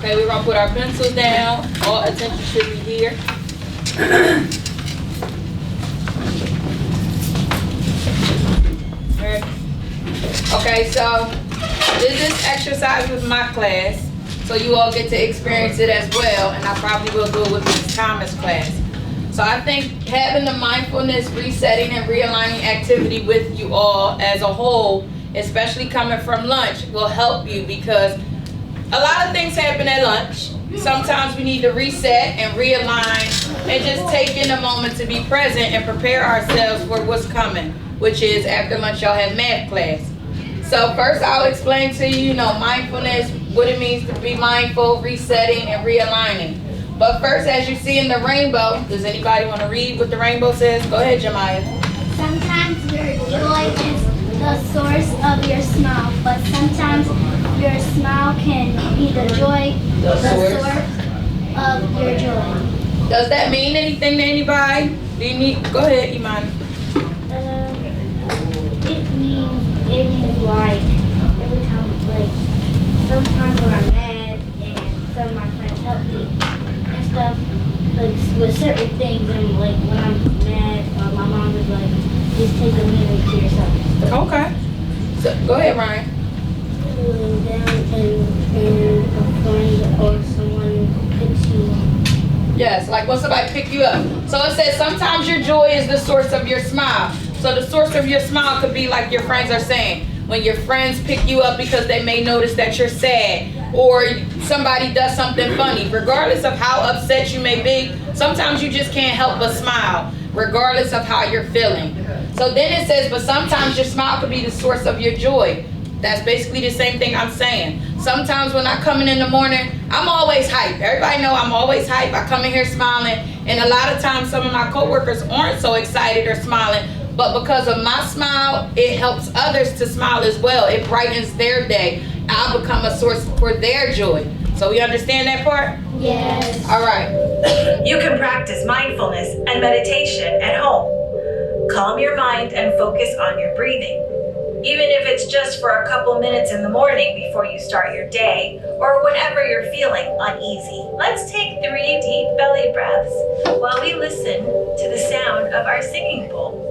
Okay, we're gonna put our pencils down. All attention should be here. Okay, so this exercise with my class, so you all get to experience it as well, and I probably will do it with Ms. Thomas' class. So I think having the mindfulness, resetting, and realigning activity with you all as a whole, especially coming from lunch, will help you because a lot of things happen at lunch. Sometimes we need to reset and realign and just take in a moment to be present and prepare ourselves for what's coming, which is after lunch y'all have math class. So first I'll explain to you, mindfulness, what it means to be mindful, resetting, and realigning. But first, as you see in the rainbow, does anybody want to read what the rainbow says? Go ahead, Jemiah. Sometimes your joy is the source of your smile, but sometimes your smile can be the source of your joy. Does that mean anything to anybody? Do you need? Go ahead, Iman. It means like every time, like sometimes when I'm mad and some of my friends help me and stuff, like with certain things, and like when I'm mad, my mom is like, just take a minute to yourself. Okay. So go ahead, Ryan. Feeling down and a friend or someone picks you up. Yes, like when somebody pick you up. So it says sometimes your joy is the source of your smile. So the source of your smile could be like your friends are saying. When your friends pick you up because they may notice that you're sad, or somebody does something funny. Regardless of how upset you may be, sometimes you just can't help but smile, regardless of how you're feeling. So then it says, but sometimes your smile could be the source of your joy. That's basically the same thing I'm saying. Sometimes when I come in the morning, I'm always hyped. Everybody know I'm always hyped. I come in here smiling, and a lot of times some of my coworkers aren't so excited or smiling, but because of my smile, it helps others to smile as well. It brightens their day. I'll become a source for their joy. So we understand that part? Yes. All right. You can practice mindfulness and meditation at home. Calm your mind and focus on your breathing. Even if it's just for a couple minutes in the morning before you start your day, or whenever you're feeling uneasy. Let's take 3 deep belly breaths while we listen to the sound of our singing bowl.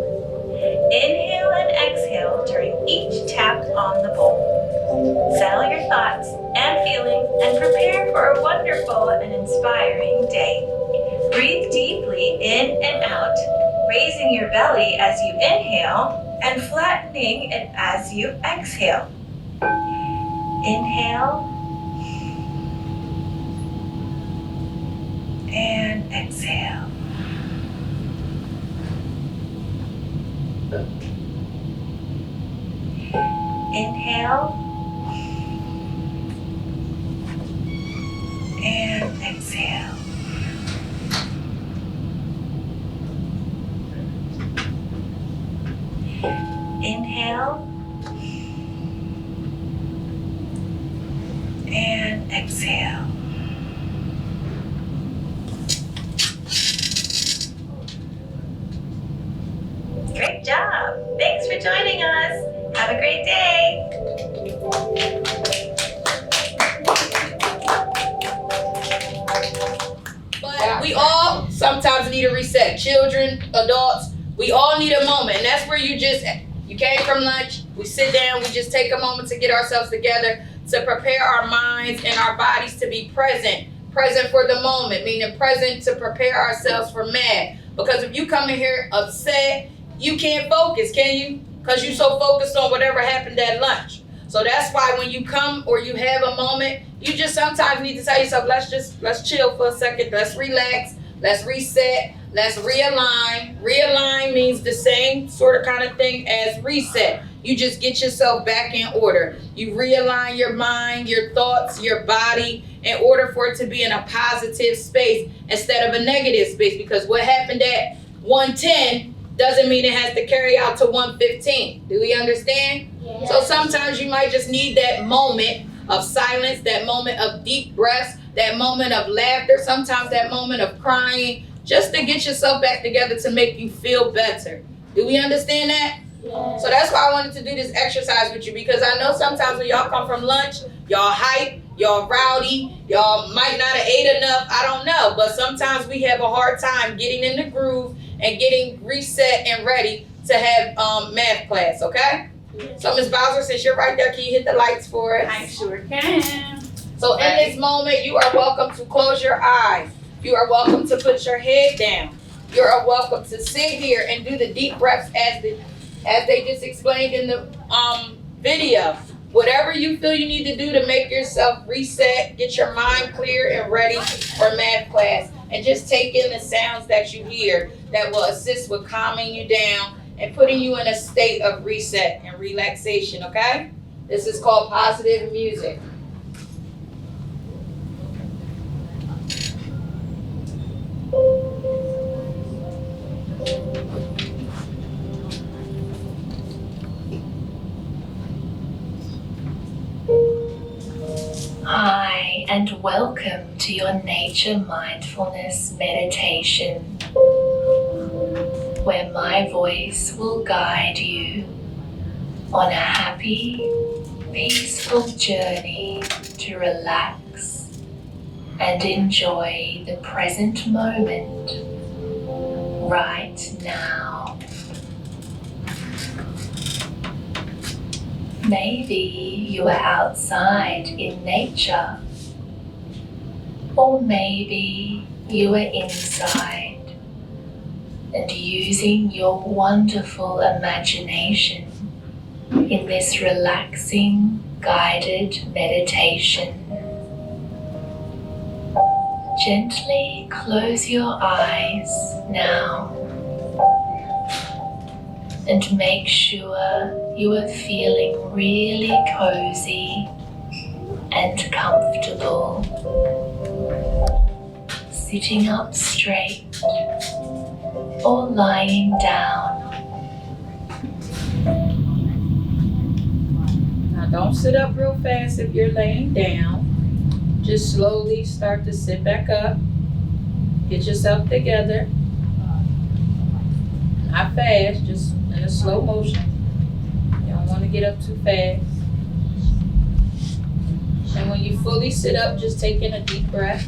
Inhale and exhale during each tap on the bowl. Settle your thoughts and feelings and prepare for a wonderful and inspiring day. Breathe deeply in and out, raising your belly as you inhale and flattening it as you exhale. Inhale and exhale. Inhale and exhale. Inhale and exhale. Great job! Thanks for joining us. Have a great day. But we all sometimes need a reset. Children, adults, we all need a moment. And that's where you came from lunch, we sit down, we just take a moment to get ourselves together, to prepare our minds and our bodies to be present for the moment, meaning present to prepare ourselves for mad. Because if you come in here upset, you can't focus, can you? Because you're so focused on whatever happened at lunch. So that's why when you come or you have a moment, you just sometimes need to tell yourself, let's chill for a second, let's relax, let's reset, let's realign. Realign means the same sort of kind of thing as reset. You just get yourself back in order. You realign your mind, your thoughts, your body in order for it to be in a positive space instead of a negative space. Because what happened at 110 doesn't mean it has to carry out to 115. Do we understand? Yes. So sometimes you might just need that moment of silence, that moment of deep breaths, that moment of laughter, sometimes that moment of crying, just to get yourself back together to make you feel better. Do we understand that? Yes. So that's why I wanted to do this exercise with you, because I know sometimes when y'all come from lunch, y'all hype, y'all rowdy, y'all might not have ate enough, I don't know. But sometimes we have a hard time getting in the groove and getting reset and ready to have math class, okay? So Ms. Bowser, since you're right there, can you hit the lights for us? I sure can. So in this moment, you are welcome to close your eyes. You are welcome to put your head down. You are welcome to sit here and do the deep breaths as they just explained in the video. Whatever you feel you need to do to make yourself reset, get your mind clear and ready for math class. And just take in the sounds that you hear that will assist with calming you down and putting you in a state of reset and relaxation, okay? This is called positive music. Hi, and welcome to your nature mindfulness meditation, where my voice will guide you on a happy, peaceful journey to relax and enjoy the present moment right now. Maybe you are outside in nature, or maybe you are inside and using your wonderful imagination in this relaxing, guided meditation. Gently close your eyes now and make sure you are feeling really cozy and comfortable. Sitting up straight or lying down. Now don't sit up real fast if you're laying down. Just slowly start to sit back up. Get yourself together. Not fast, just in a slow motion. You don't want to get up too fast. And when you fully sit up, just take in a deep breath.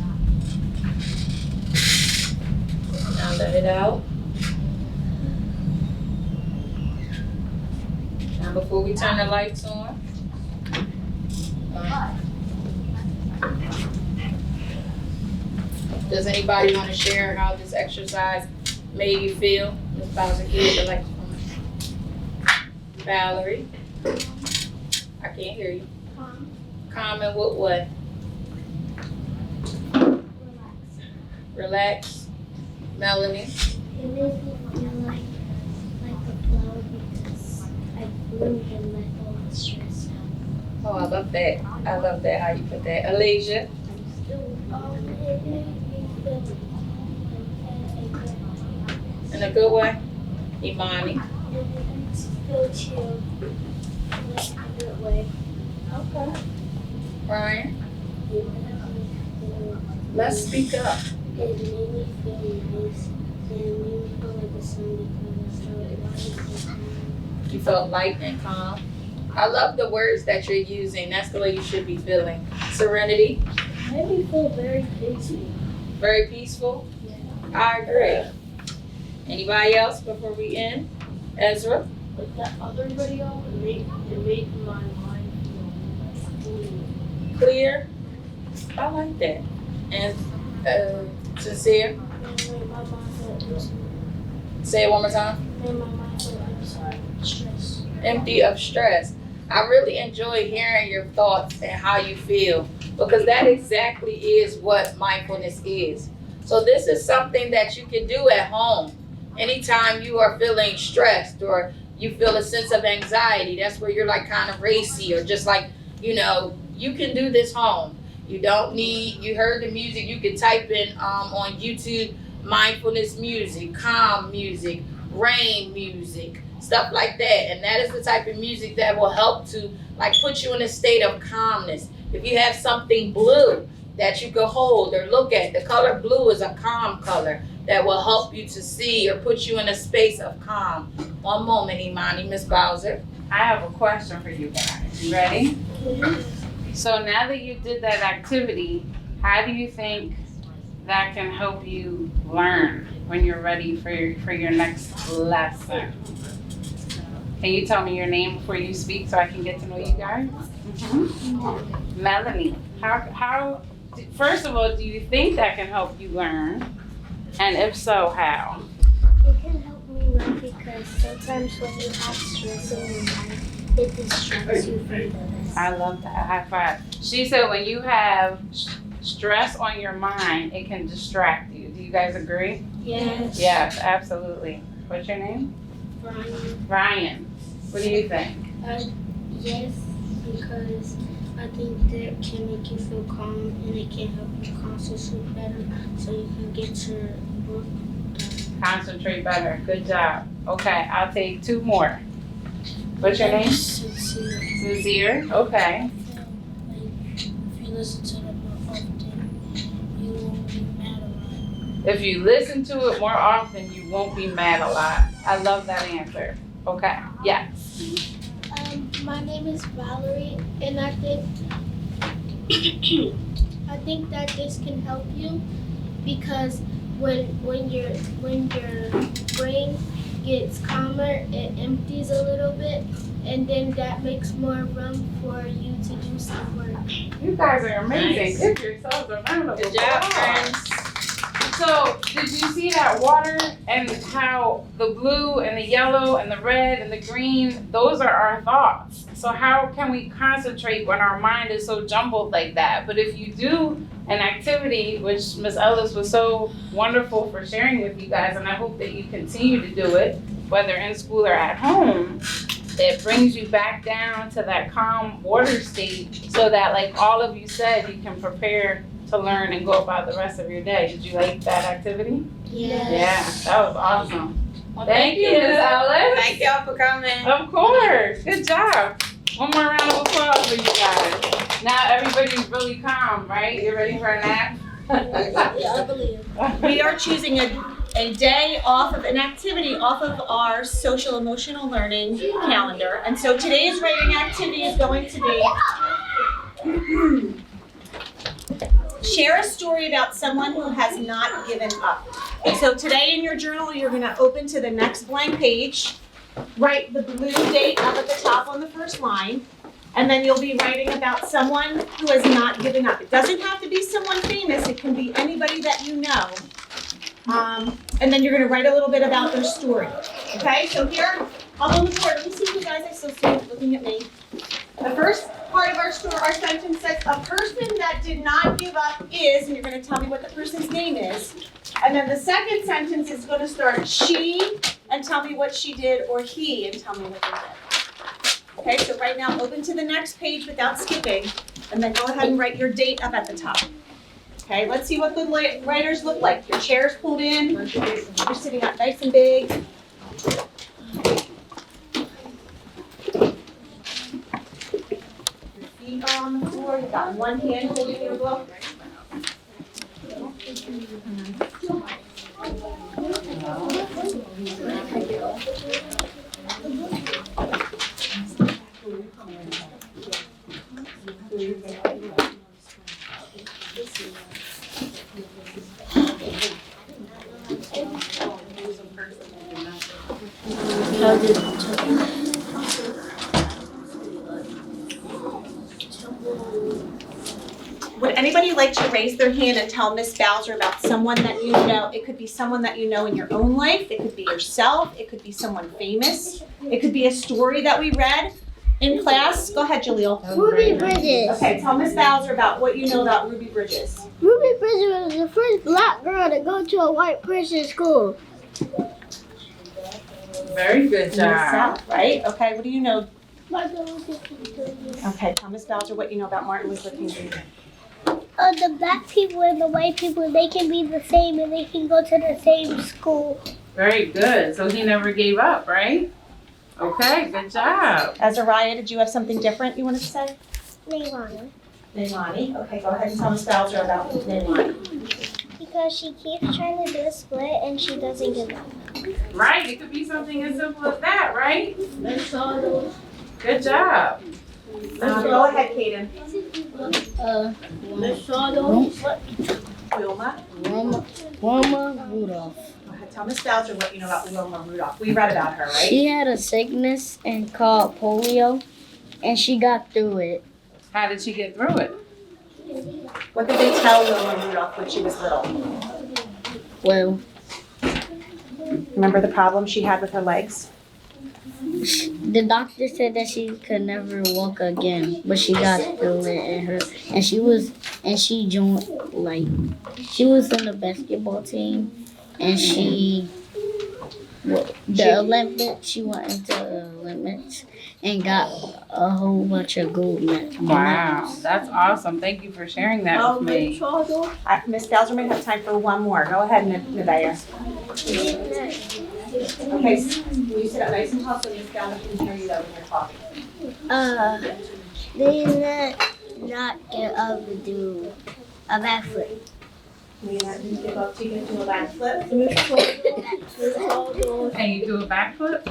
Now let it out. Now before we turn the lights on, does anybody want to share how this exercise made you feel? Ms. Bowser, give the lights on. Valerie, I can't hear you. Calm in what way? Relax. Melanie. It made me feel like a flower because I bloomed and let all the stress out. Oh, I love that. I love that, how you put that. Alasia. It made me feel In a good way. Imani. feel chill, like a good way. Okay. Ryan. It made me Let's speak up. feel nice, and it made me feel like the sun because I felt light and calm. You felt light and calm. I love the words that you're using. That's the way you should be feeling. Serenity. It made me feel very peaceful. Very peaceful. Yeah. I agree. Anybody else before we end? Ezra? Like that other video, it made my mind feel Clear? I like that. And sincere? made my mind feel Say it one more time. made my mind feel stress. Empty of stress. I really enjoy hearing your thoughts and how you feel, because that exactly is what mindfulness is. So this is something that you can do at home. Anytime you are feeling stressed or you feel a sense of anxiety, that's where you're like kind of racy or just like, you can do this home. You don't need, you heard the music, you can type in on YouTube, mindfulness music, calm music, rain music, stuff like that. And that is the type of music that will help to like put you in a state of calmness. If you have something blue that you can hold or look at, the color blue is a calm color. that will help you to see or put you in a space of calm. One moment, Imani, Miss Bowser. I have a question for you guys. You ready? So now that you did that activity, how do you think that can help you learn when you're ready for your next lesson? Can you tell me your name before you speak so I can get to know you guys? Melanie. How? First of all, do you think that can help you learn? And if so, how? It can help me learn because sometimes when you have stress in your mind, it distracts you from the lesson. I love that. High five. She said when you have stress on your mind, it can distract you. Do you guys agree? Yes. Yes, absolutely. What's your name? Brian. Ryan. What do you think? Yes, because I think that can make you feel calm and it can help you concentrate better so you can get your book done. Concentrate better. Good job. Okay, I'll take 2 more. What's your name? Sincere. Sincere. Okay. If you listen to it more often, you won't be mad a lot. If you listen to it more often, you won't be mad a lot. I love that answer. Okay. Yes. My name is Valerie, and I think that this can help you because when your brain gets calmer, it empties a little bit, and then that makes more room for you to do some work. You guys are amazing. Nice. Give yourselves a round of Good job, applause. friends. So, did you see that water and how the blue and the yellow and the red and the green, those are our thoughts. So how can we concentrate when our mind is so jumbled like that? But if you do an activity, which Ms. Ellis was so wonderful for sharing with you guys, and I hope that you continue to do it, whether in school or at home, it brings you back down to that calm water state so that, like all of you said, you can prepare to learn and go about the rest of your day. Did you like that activity? Yes. Yeah, that was awesome. Well, Thank you, Ms. Ellis. Thank y'all for coming. Of course. Good job. One more round of applause for you guys. Now everybody's really calm, right? You ready for a nap? I believe. We are choosing a day off of an activity off of our social emotional learning calendar. And so today's writing activity is going to be share a story about someone who has not given up. So today in your journal, you're going to open to the next blank page, write the blue date up at the top on the first line, and then you'll be writing about someone who has not given up. It doesn't have to be someone famous. It can be anybody that you know. And then you're going to write a little bit about their story. Okay, so here, up on the board, let me see if you guys are still looking at me. The first part of our story, our sentence says, a person that did not give up is, and you're going to tell me what the person's name is. And then the second sentence is going to start she, and tell me what she did, or he, and tell me what they did. Okay, so right now, open to the next page without skipping, and then go ahead and write your date up at the top. Okay, let's see what good writers look like. Your chair's pulled in, you're sitting up nice and big. Your feet are on the floor, you got one hand holding your book. Would anybody like to raise their hand and tell Miss Bowser about someone that you know? It could be someone that you know in your own life. It could be yourself. It could be someone famous. It could be a story that we read in class. Go ahead, Jaleel. Ruby Bridges. Okay, tell Miss Bowser about what you know about Ruby Bridges. Ruby Bridges was the first black girl to go to a white person school. Very good job. Yourself, right? Okay, what do you know? Martin Luther King Jr. Okay, tell Miss Bowser what you know about Martin Luther King Jr. The black people and the white people, they can be the same and they can go to the same school. Very good. So he never gave up, right? Okay, good job. Azariah, did you have something different you wanted to say? Leilani. Leilani. Okay, go ahead and tell Miss Bowser about Leilani. because she keeps trying to do a split and she doesn't give up. Right, it could be something as simple as that, right? Good job. Go ahead, Kaden. Wilma Rudolph. Go ahead, tell Miss Bowser what you know about Wilma Rudolph. We read about her, right? She had a sickness and called polio, and she got through it. How did she get through it? What did they tell Wilma Rudolph when she was little? Well, Remember the problem she had with her legs? the doctor said that she could never walk again, but she got through it, and she joined, like, she was in the basketball team, and she went into the Olympics and got a whole bunch of gold medals. Wow, that's awesome. Thank you for sharing that with me. Miss Bowser may have time for one more. Go ahead, Nevaeh. Okay, will you sit up nice and tall so Miss Bowser can hear you though when you're talking? They not get up to do a backflip. We didn't give up to get to a backflip. And you do a backflip?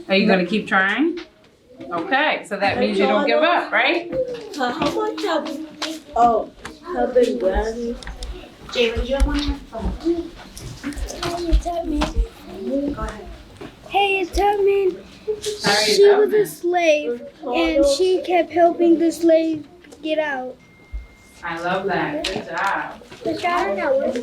Are you gonna keep trying? Okay, so that means you don't give up, right? How much Jalen, do you have one? Go ahead. Hey, it's Tubman. Sorry, She was a slave, and she kept helping the slave get out. I love that. Good job.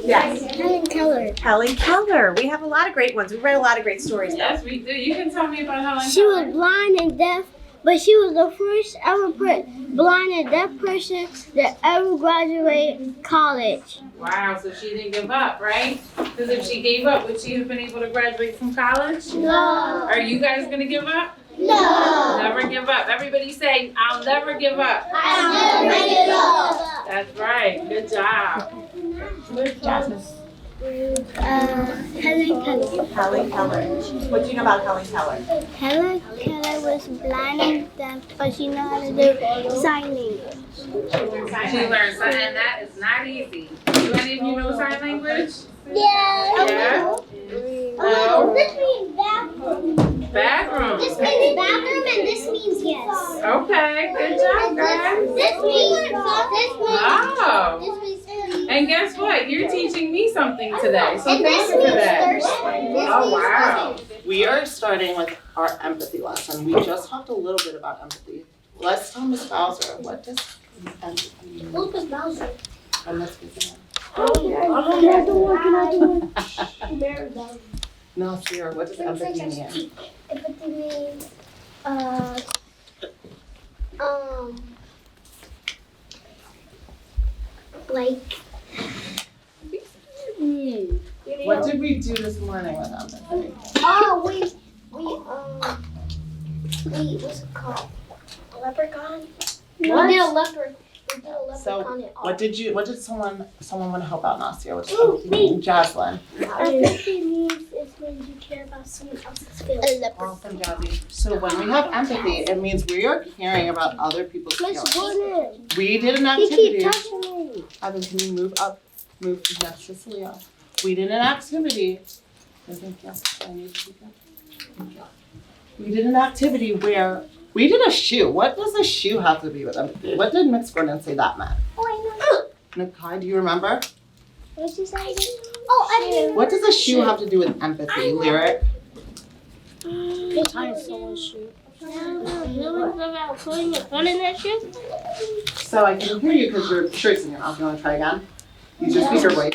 Yes. Helen Keller. Helen Keller. We have a lot of great ones. We read a lot of great stories. Yes, we do. You can tell me about Helen She was Keller. blind and deaf, but she was the first ever blind and deaf person that ever graduated college. Wow, so she didn't give up, right? Because if she gave up, would she have been able to graduate from college? No. Are you guys gonna give up? No. Never give up. Everybody say, I'll never give up. I'll never give up. That's right. Good job. Jasmine. Helen Keller. Helen Keller. What do you know about Helen Keller? Helen Keller was blind and deaf, but she knew how to do sign language. She learned sign, and that is not easy. Do any of you know sign language? Yeah. Yeah? Oh, this means bathroom. Bathroom. This means bathroom, and this means yes. Okay, good job, guys. This means Wow. this means And guess what? You're teaching me something today. So and thank this you for means that. thirsty. This Oh, means wow. We are starting with our empathy lesson. We just talked a little bit about empathy. Let's tell Miss Bowser, what does empathy mean? Look at Bowser. And let's begin. No, Sierra, what does empathy mean? Empathy means, like, What did we do this morning with empathy? oh, we, what's it called? A leprechaun? What? We did a leprechaun So, and all. what did someone want to help out Nastia? What does Ooh, empathy mean? Jocelyn. Empathy means it's when you care about someone else's feelings. Awesome, Jazzy. So when we have empathy, it means we are caring about other people's Miss feelings. Jordan, We did an he keep activity. touching me. Evan, can you move next to Celia? We did an activity. I think, yes, I need to speak up. Thank you. We did an activity where we did a shoe. What does a shoe have to be with empathy? What did Miss Gordon say that meant? Oh, I know. Nakai, do you remember? What did you say? Oh, I didn't. What does a shoe have to do with empathy, Lyric? Tying someone's shoe. Feelings about putting a gun in that shoe? So I can hear you because your shirt's in your mouth. You want to try again? Use your speaker voice.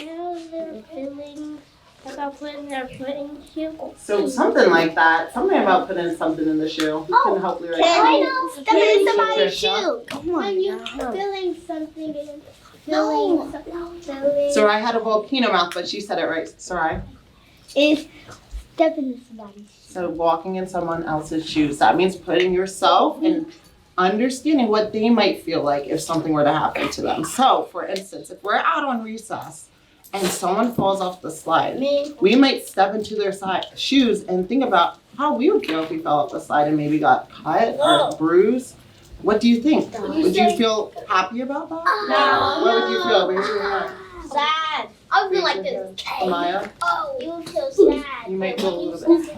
Feelings about putting their foot in the shoe. So something like that. Something about putting something in the shoe. Who can help Lyric? I know. Stepping in somebody's Patricia? shoe. Come on. When you feeling something in. Feeling something. Sarai had a volcano mouth, but she said it right. Sarai. Is stepping in somebody's shoe. So walking in someone else's shoes. That means putting yourself and understanding what they might feel like if something were to happen to them. So, for instance, if we're out on recess and someone falls off the slide, we might step into their shoes and think about how we would feel if we fell off the slide and maybe got cut or bruised. What do you think? Would you feel happy about that? No. What would you feel? Raise your hand. sad. I would be like this. Amaya? Oh, you would feel sad. You might feel a little bit.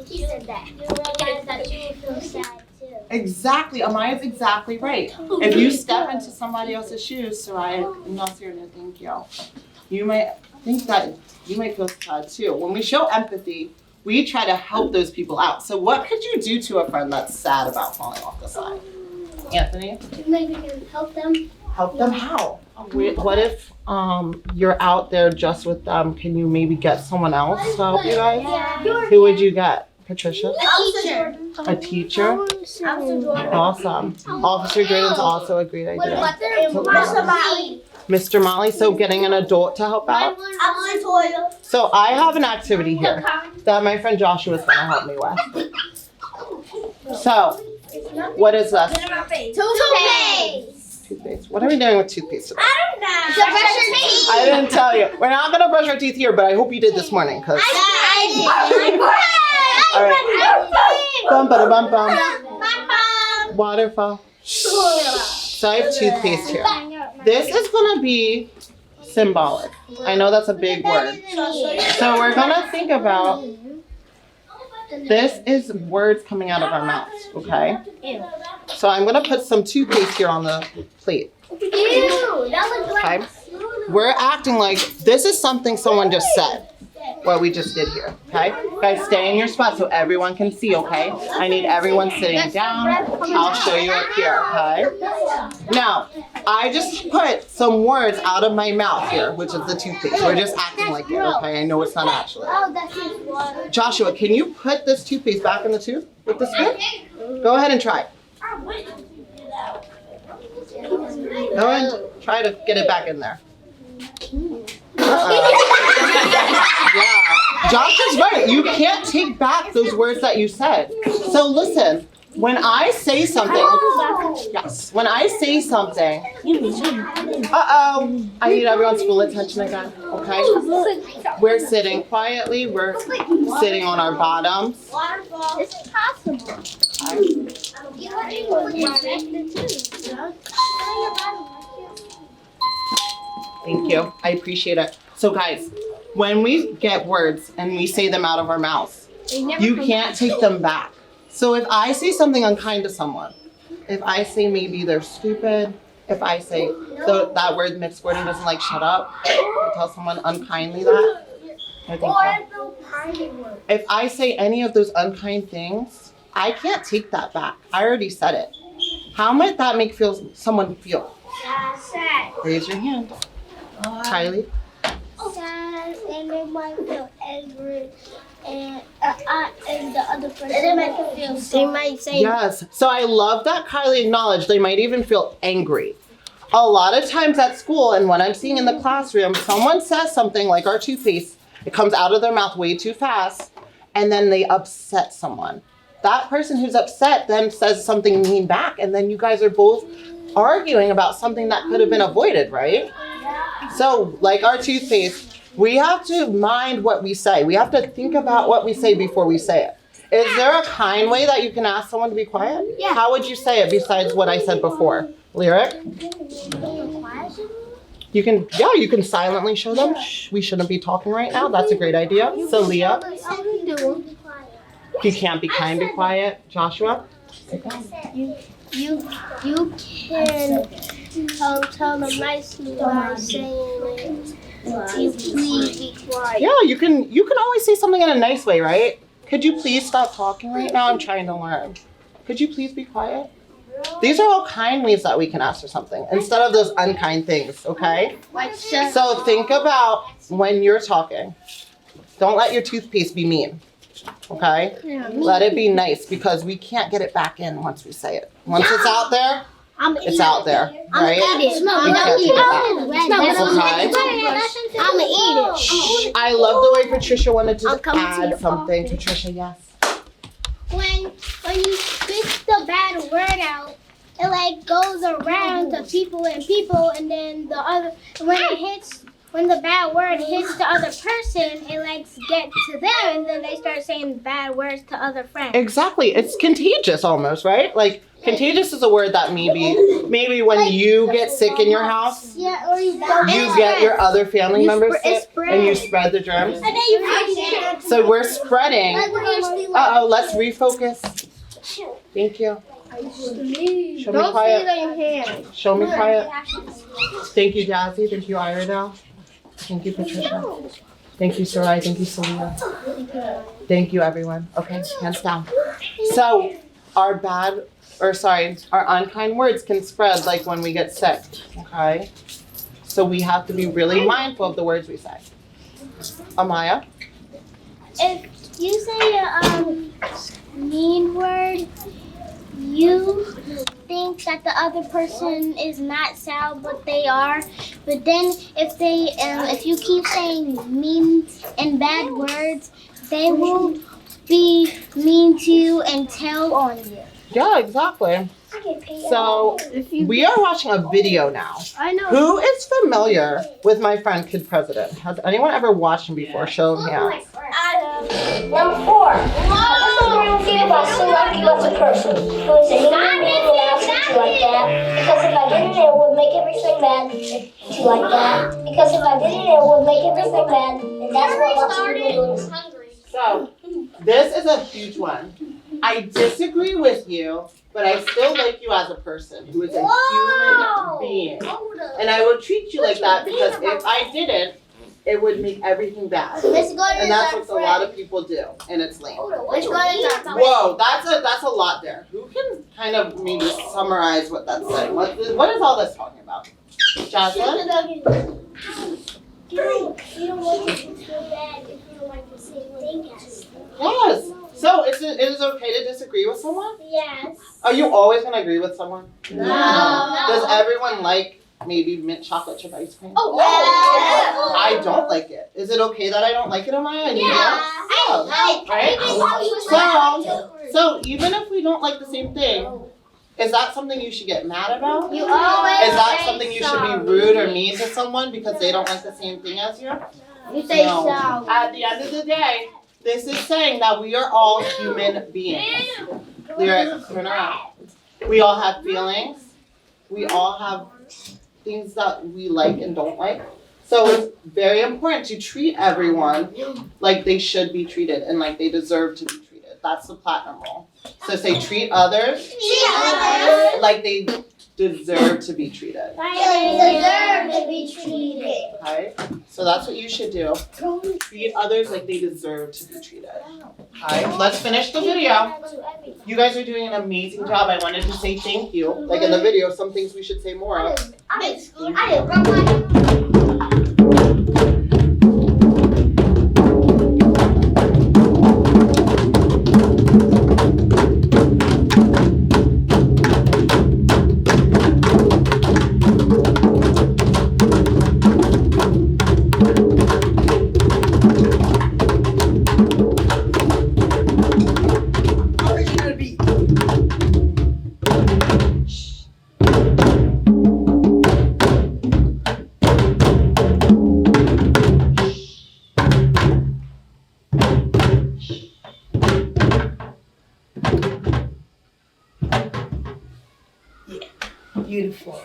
He said that. You realize that you would feel sad too. Exactly. Amaya's exactly right. If you step into somebody else's shoes, Soraya, Nasir, thank you. You might think that you might feel sad too. When we show empathy, we try to help those people out. So what could you do to a friend that's sad about falling off the slide? Anthony? Maybe you can help them. Help them how? What if you're out there just with them? Can you maybe get someone else to help you guys? Yeah. Who would you get? Patricia? Teacher. A teacher? Officer Jordan. Awesome. Officer Jordan's also a great What idea. about Mr. Molly? Mr. Motley, so getting an adult to help out? Officer Toyle. So I have an activity here that my friend Joshua is gonna help me with. So, what is this? Toothpaste. Toothpaste. What are we doing with toothpaste today? I don't know. To brush your teeth. I didn't tell you. We're not gonna brush our teeth here, but I hope you did this morning, cause. All right. Bum bada bum bum. Waterfall. So I have toothpaste here. This is gonna be symbolic. I know that's a big word. So we're gonna think about, this is words coming out of our mouths, okay? So I'm gonna put some toothpaste here on the plate, Ew, that looks okay? like We're acting like this is something someone just said, what we just did here, okay? Guys, stay in your spot so everyone can see, okay? I need everyone sitting down. I'll show you up here, okay? Now, I just put some words out of my mouth here, which is the toothpaste. We're just acting like it, okay? I know it's not actually. Oh, that's just water. Joshua, can you put this toothpaste back in the tube with the spoon? Go ahead and try. Go ahead and try to get it back in there. Yeah, Josh is right. You can't take back those words that you said. So listen, when I say something, yes, when I say something, I need everyone's full attention again, okay? We're sitting quietly, we're sitting on our bottoms. This is possible. Thank you, I appreciate it. So guys, when we get words and we say them out of our mouths, you can't take them back. So if I say something unkind to someone, if I say maybe they're stupid, if I say that word mixed word and doesn't like shut up, I tell someone unkindly that, I think that. If I say any of those unkind things, I can't take that back. I already said it. How might that make someone feel? Sad. Raise your hand. Kylie? Sad, and they might feel angry, and the other person they might feel sorry. They might say Yes. So I love that Kylie acknowledged they might even feel angry. A lot of times at school and what I'm seeing in the classroom, someone says something like our toothpaste, it comes out of their mouth way too fast, and then they upset someone. That person who's upset then says something mean back, and then you guys are both arguing about something that could have been avoided, right? So, like our toothpaste, we have to mind what we say. We have to think about what we say before we say it. Is there a kind way that you can ask someone to be quiet? Yeah. How would you say it besides what I said before? Lyric? You can silently show them. Shh, we shouldn't be talking right now. That's a great idea. So, Leah? You can't be kind, be quiet. Joshua? You can tell them nicely by saying you please be quiet. Yeah, you can always say something in a nice way, right? Could you please stop talking right now? I'm trying to learn. Could you please be quiet? These are all kind ways that we can ask for something instead of those unkind things, okay? So think about when you're talking. Don't let your toothpaste be mean, okay? Let it be nice because we can't get it back in once we say it. Once it's out there, it's out there, right? You can't take it back. Okay? I'm gonna eat it. Shh, I love the way Patricia wanted to add something. Patricia, yes. When you spit the bad word out, it like goes around to people, and then when the bad word hits the other person, it like gets to them, and then they start saying bad words to other friends. Exactly. It's contagious almost, right? Like Contagious is a word that maybe when you get sick in your house, Yeah, or you don't. you get your other family members sick spread. and you spread the germs. And then you So we're spreading. Uh-oh, let's refocus. Thank you. Show me quiet. on your hand. Show me quiet. Thank you, Jazzy. Thank you, Iredale. Thank you, Patricia. Thank you, Sarai. Thank you, Celia. Thank you, everyone. Okay, hands down. So our unkind words can spread like when we get sick, okay? So we have to be really mindful of the words we say. Amaya? If you say a mean word, you think that the other person is not Sal, but they are. But then if you keep saying mean and bad words, they will be mean to you and tell on you. Yeah, exactly. So we are watching a video now. I know. Who is familiar with my friend Kid President? Has anyone ever watched him before? Show of hands. Number 4. Whoa! Select you as a person. Who is a mean people ask you like that? Because if I didn't, it would make everything bad. You like that? Because if I didn't, it would make everything bad. And that's what lots of people do. So this is a huge one. I disagree with you, but I still like you as a person who is a human being. And I will treat you like that because if I didn't, it would make everything bad. And that's what a lot of people do, and it's lame. Whoa, that's a lot there. Who can kind of maybe summarize what that's saying? What is all this talking about? Jocelyn? You don't want to feel bad if you don't like the same thing as them. Yes. So it is okay to disagree with someone? Yes. Are you always going to agree with someone? No. Does everyone like maybe mint chocolate chip ice cream? Oh, yeah. I don't like it. Is it okay that I don't like it, Amaya? And you do? Right? So even if we don't like the same thing, is that something you should get mad about? You always Is that say something you should sorry. be rude or mean to someone because they don't like the same thing as you? You say No. sorry. At the end of the day, this is saying that we are all human beings. Lyric, turn around. We all have feelings. We all have things that we like and don't like. So it's very important to treat everyone like they should be treated and like they deserve to be treated. That's the platinum rule. So say treat others like they deserve to be treated. Deserve to be treated. Okay? So that's what you should do. Treat others like they deserve to be treated. Okay? Let's finish the video. You guys are doing an amazing job. I wanted to say thank you. Like in the video, some things we should say more of. Beautiful.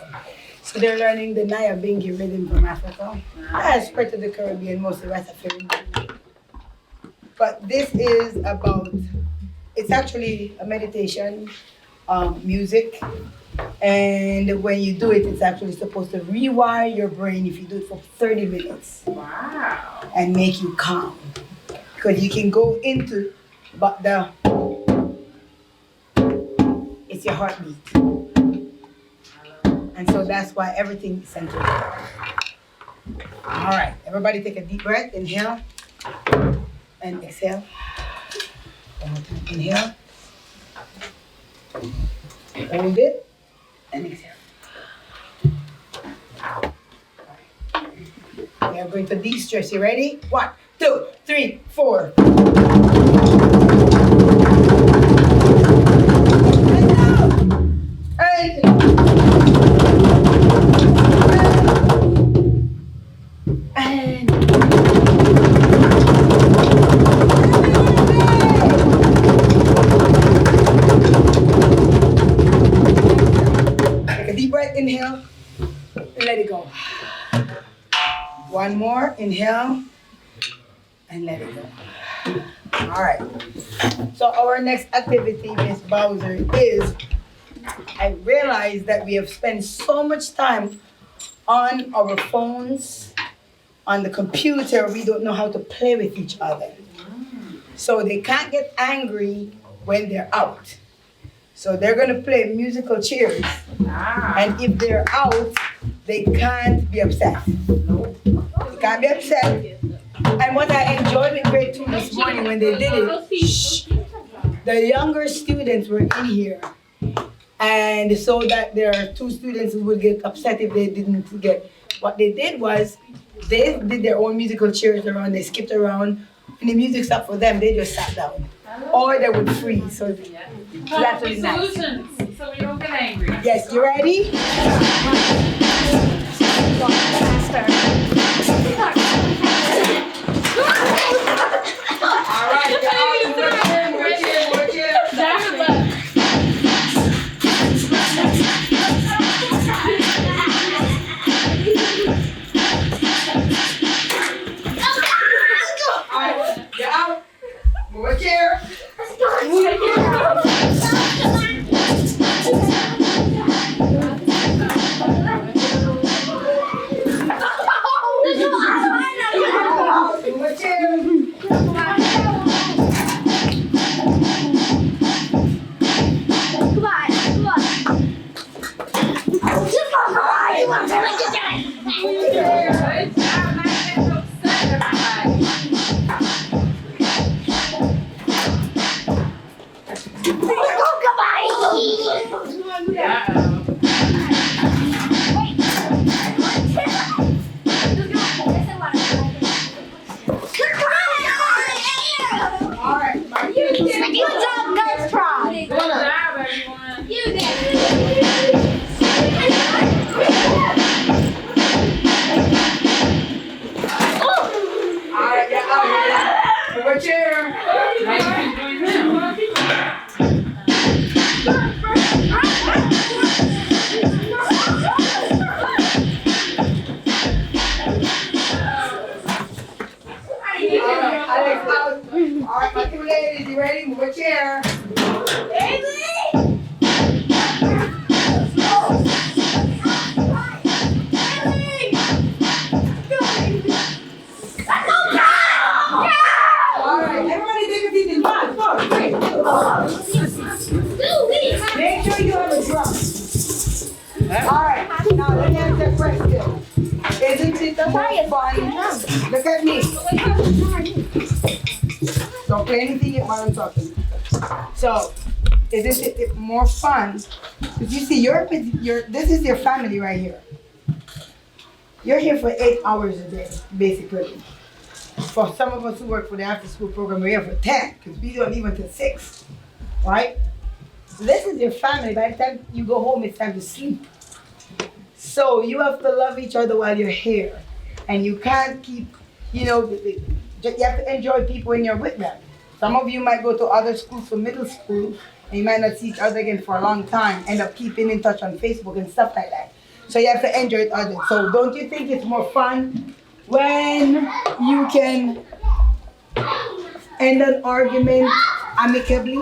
So they're learning the Nyabingi rhythm from Africa. That's spread to the Caribbean, most of the rest of Africa. But this is about, it's actually a meditation, music. And when you do it, it's actually supposed to rewire your brain if you do it for 30 minutes. Wow. And make you calm. Because you can go into, but it's your heartbeat. And so that's why everything is centered. All right, everybody take a deep breath. Inhale and exhale. One more time. Inhale. Hold it and exhale. We are going to de-stress. You ready? 1, 2, 3, 4. Inhale and let it go. All right. So our next activity, Miss Bowser, is I realize that we have spent so much time on our phones, on the computer, we don't know how to play with each other. So they can't get angry when they're out. So they're gonna play musical chairs. And if they're out, they can't be upset. They can't be upset. And what I enjoyed with grade 2 this morning when they did it, the younger students were in here. And so that there are 2 students who would get upset if they didn't get. What they did was, they did their own musical chairs around, they skipped around. When the music stopped for them, they just sat down. Or they would freeze. So that's really nice. Solutions, so we don't get angry. Yes, you ready? All right, get out. Move a chair. Move a chair. Good job, not getting upset, everybody. All right, Good job, everyone. all right, get out. Move a chair. Now you can join them. Alex, out. All right, my 2 ladies, you ready? Move a chair. All right, everybody take a seat in one. 4, 3. Make sure you have a drum. All right, now let me ask you a question. Isn't it the most fun? Look at me. Don't play anything yet while I'm talking. So, isn't it more fun? Because you see, this is your family right here. You're here for 8 hours a day, basically. For some of us who work for the after-school program, we're here for 10, because we don't even till 6, right? So this is your family. By the time you go home, it's time to sleep. So you have to love each other while you're here. And you can't keep, you have to enjoy people when you're with them. Some of you might go to other schools for middle school, and you might not see each other again for a long time, end up keeping in touch on Facebook and stuff like that. So you have to enjoy it others. So don't you think it's more fun when you can end an argument amicably,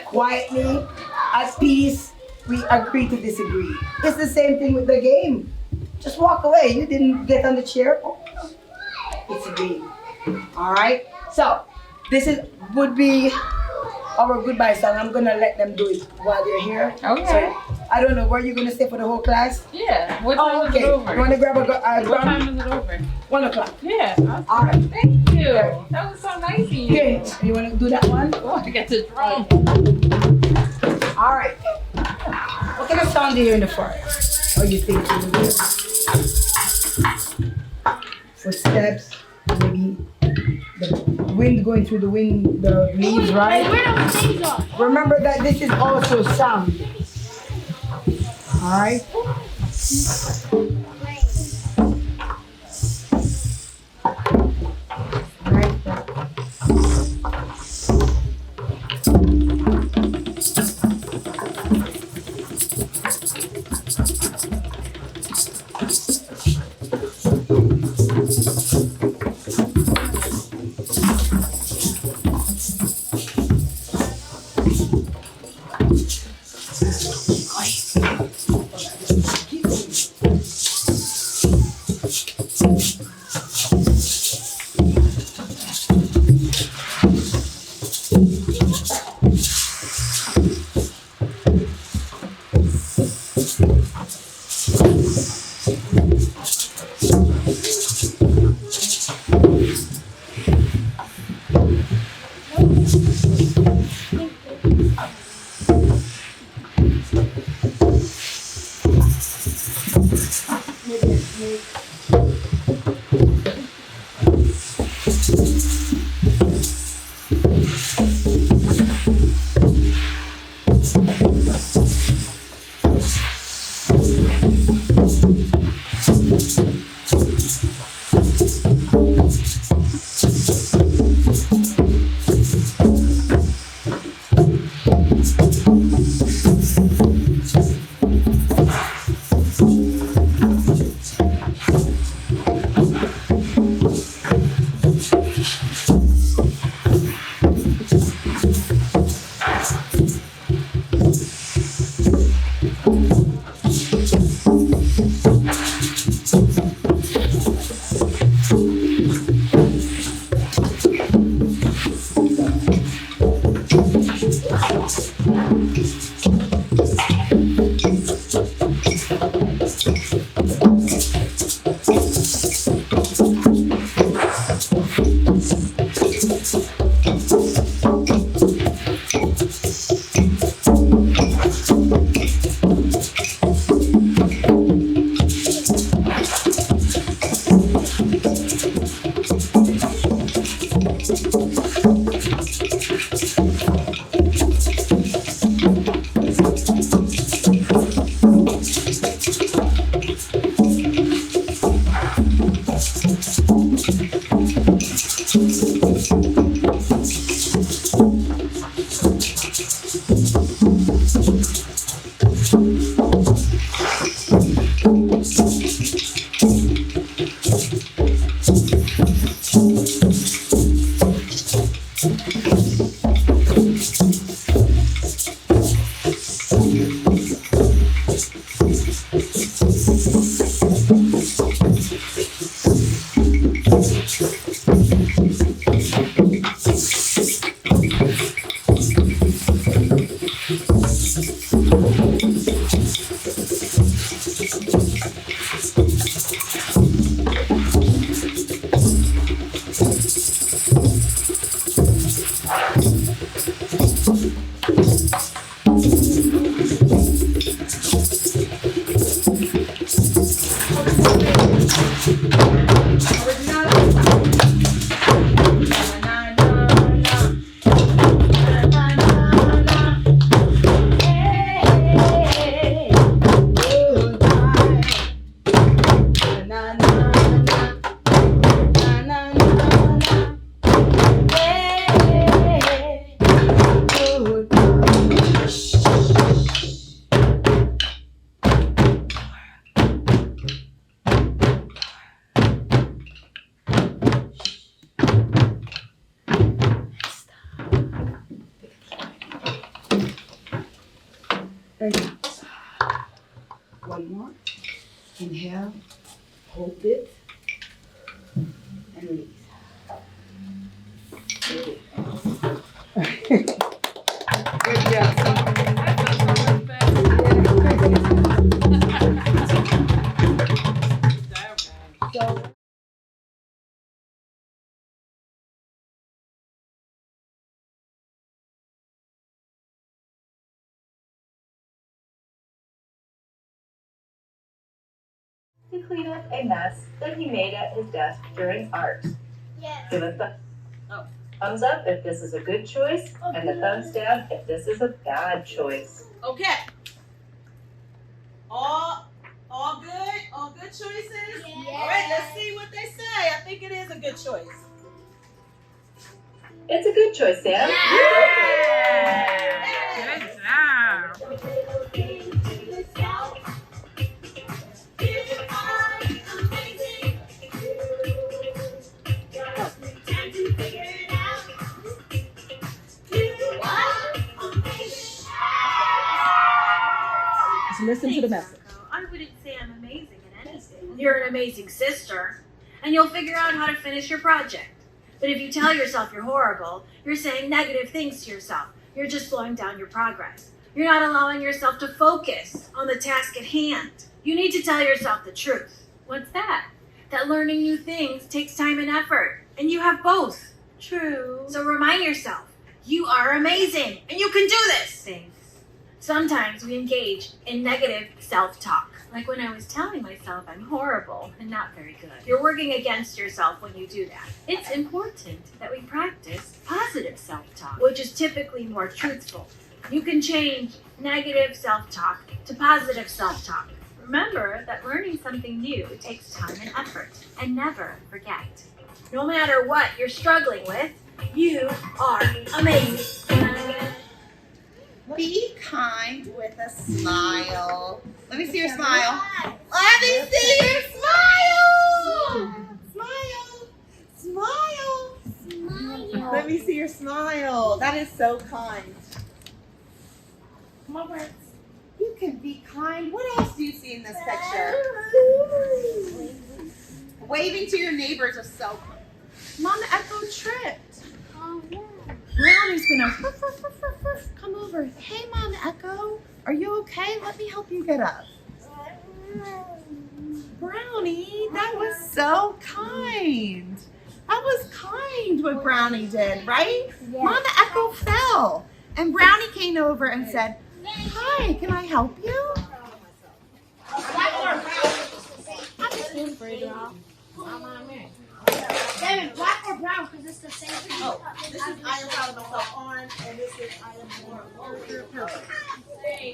quietly, at peace? We agree to disagree. It's the same thing with the game. Just walk away. You didn't get on the chair. Oh, it's a game. All right. So this would be our goodbye song. I'm gonna let them do it while they're here. Okay. So, I don't know. Were you gonna stay for the whole class? Yeah. What time is Okay. it over? You wanna grab a What drum? time is it over? 1 o'clock. Yeah. All right. Thank you. That was so nice of you. Okay. You wanna do that one? Oh, I get to drum. All right. What kind of sound do you hear in the forest? Or you think you will? Footsteps, maybe the wind going through the leaves, right? Remember that this is also sound. All right. All right. One more. Inhale, hold it, and release. Good job. So, To clean up a mess that he made at his desk during art. Yes. Give a thumbs up if this is a good choice, and a thumbs down if this is a bad choice. Okay. All good? All good choices? Yes. All right, let's see what they say. I think it is a good choice. It's a good choice, Sam. Good job. Listen to the message. I wouldn't say I'm amazing at anything. You're an amazing sister, and you'll figure out how to finish your project. But if you tell yourself you're horrible, you're saying negative things to yourself. You're just slowing down your progress. You're not allowing yourself to focus on the task at hand. You need to tell yourself the truth. What's that? That learning new things takes time and effort, and you have both. True. So remind yourself, you are amazing, and you can do this. Thanks. Sometimes we engage in negative self-talk, like when I was telling myself I'm horrible and not very good. You're working against yourself when you do that. It's important that we practice positive self-talk, which is typically more truthful. You can change negative self-talk to positive self-talk. Remember that learning something new takes time and effort, and never forget. No matter what you're struggling with, you are amazing. Be kind with a smile. Let me see your smile. Let me see your smile. Smile. Smile. Let me see your smile. That is so kind. Come on, Prince. You can be kind. What else do you see in this picture? Waving to your neighbors is so kind. Mama Echo tripped. Oh, yeah. Brownie's gonna come help you get up? Brownie, that was so kind. That was kind what Brownie did, right? Mama Echo fell. And Brownie came over and said, hi, can I help you? David, black or brown? Because it's the same thing. Oh, this is I am proud of myself orange, and this is I am more purple.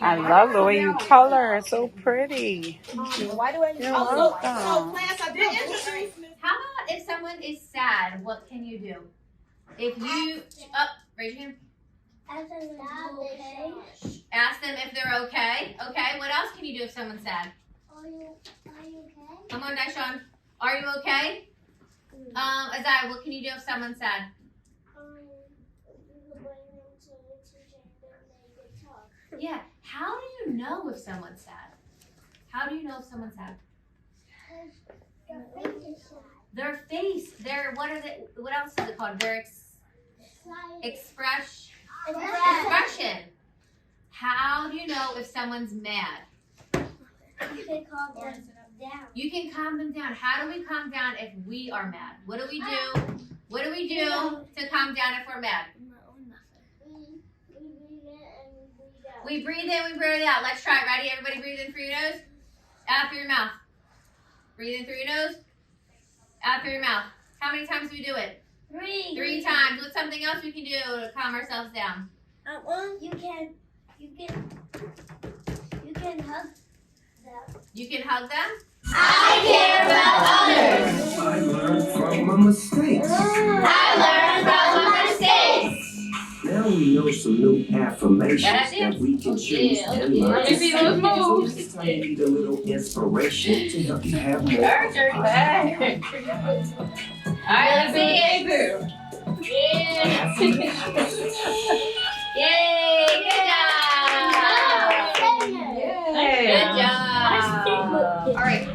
I love the way you color. It's so pretty. Why do I need You're So welcome. class, I did introduce How about if someone is sad, what can you do? If you, raise your hand. Ask them if they're okay. Okay, what else can you do if someone's sad? Are you okay? Come on, Daishon. Are you okay? Azai, what can you do if someone's sad? Yeah, how do you know if someone's sad? How do you know if someone's sad? Their face, what else is it called? Their expression. How do you know if someone's mad? You can calm them down. You can calm them down. How do we calm down if we are mad? What do we do? What do we do to calm down if we're mad? We breathe in, we breathe out. Let's try it. Ready? Everybody breathe in through your nose. Out through your mouth. Breathe in through your nose. Out through your mouth. How many times do we do it? 3 times. What's something else we can do to calm ourselves down? You can hug them. You can hug them. I care about others. I learned from my mistakes. Now we know some new affirmations that we can choose and learn Let to me see those moves. This time you need a little inspiration to help you have more. All right, let's see it. Yeah. Yay, good job. All right.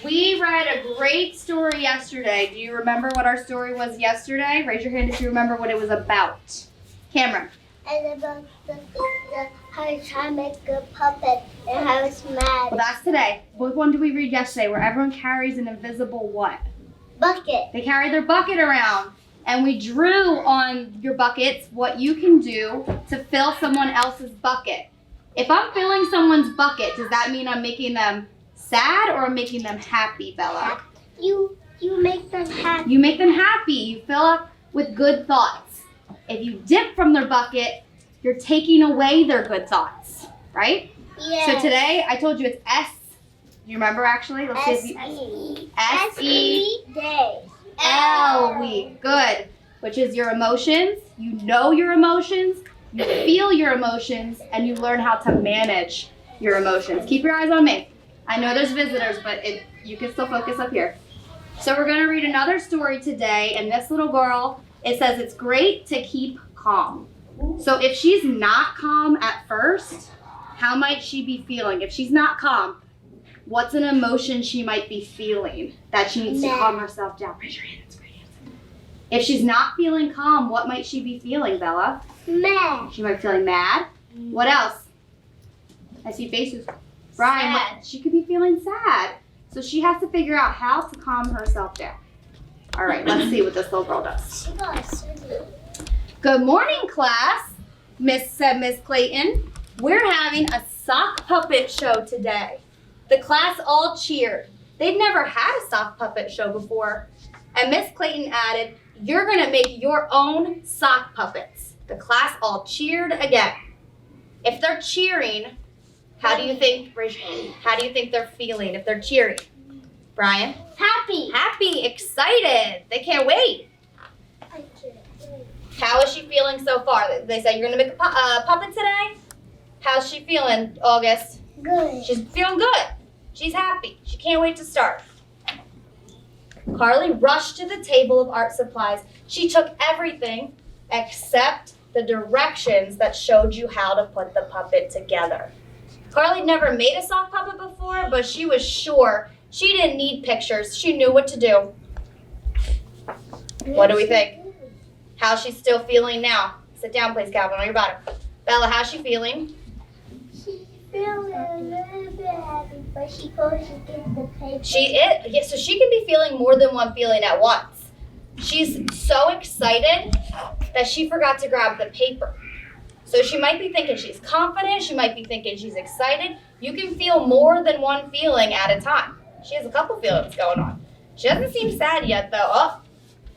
We read a great story yesterday. Do you remember what our story was yesterday? Raise your hand if you remember what it was about. Cameron. And about how you try to make a puppet and how it's mad. Well, that's today. What one did we read yesterday where everyone carries an invisible what? Bucket. They carry their bucket around. And we drew on your buckets what you can do to fill someone else's bucket. If I'm filling someone's bucket, does that mean I'm making them sad or I'm making them happy, Bella? You make them happy. You make them happy. You fill up with good thoughts. If you dip from their bucket, you're taking away their good thoughts, right? Yeah. So today, I told you it's S. Do you remember actually? Let's see if you... S-E-L. Good. Which is your emotions. You know your emotions. You feel your emotions. And you learn how to manage your emotions. Keep your eyes on me. I know there's visitors, but you can still focus up here. So we're going to read another story today. And this little girl, it says it's great to keep calm. So if she's not calm at first, how might she be feeling? If she's not calm, what's an emotion she might be feeling that she needs to calm herself down? Raise your hand. It's great answer. If she's not feeling calm, what might she be feeling, Bella? Mad. She might be feeling mad. What else? I see faces. Brian, she could be feeling sad. So she has to figure out how to calm herself down. All right, let's see what this little girl does. Good morning, class. Miss Clayton. We're having a sock puppet show today. The class all cheered. They've never had a sock puppet show before. And Miss Clayton added, you're gonna make your own sock puppets. The class all cheered again. If they're cheering, how do you think, raise your hand, how do you think they're feeling if they're cheering? Brian? Happy. Happy, excited. They can't wait. How is she feeling so far? They said you're gonna make a puppet today? How's she feeling, August? Good. She's feeling good. She's happy. She can't wait to start. Carly rushed to the table of art supplies. She took everything except the directions that showed you how to put the puppet together. Carly never made a sock puppet before, but she was sure she didn't need pictures. She knew what to do. What do we think? How's she still feeling now? Sit down, please, Calvin, on your bottom. Bella, how's she feeling? She's feeling a little bit happy, but she goes to get the paper. So she can be feeling more than one feeling at once. She's so excited that she forgot to grab the paper. So she might be thinking she's confident, she might be thinking she's excited. You can feel more than one feeling at a time. She has a couple feelings going on. She doesn't seem sad yet though.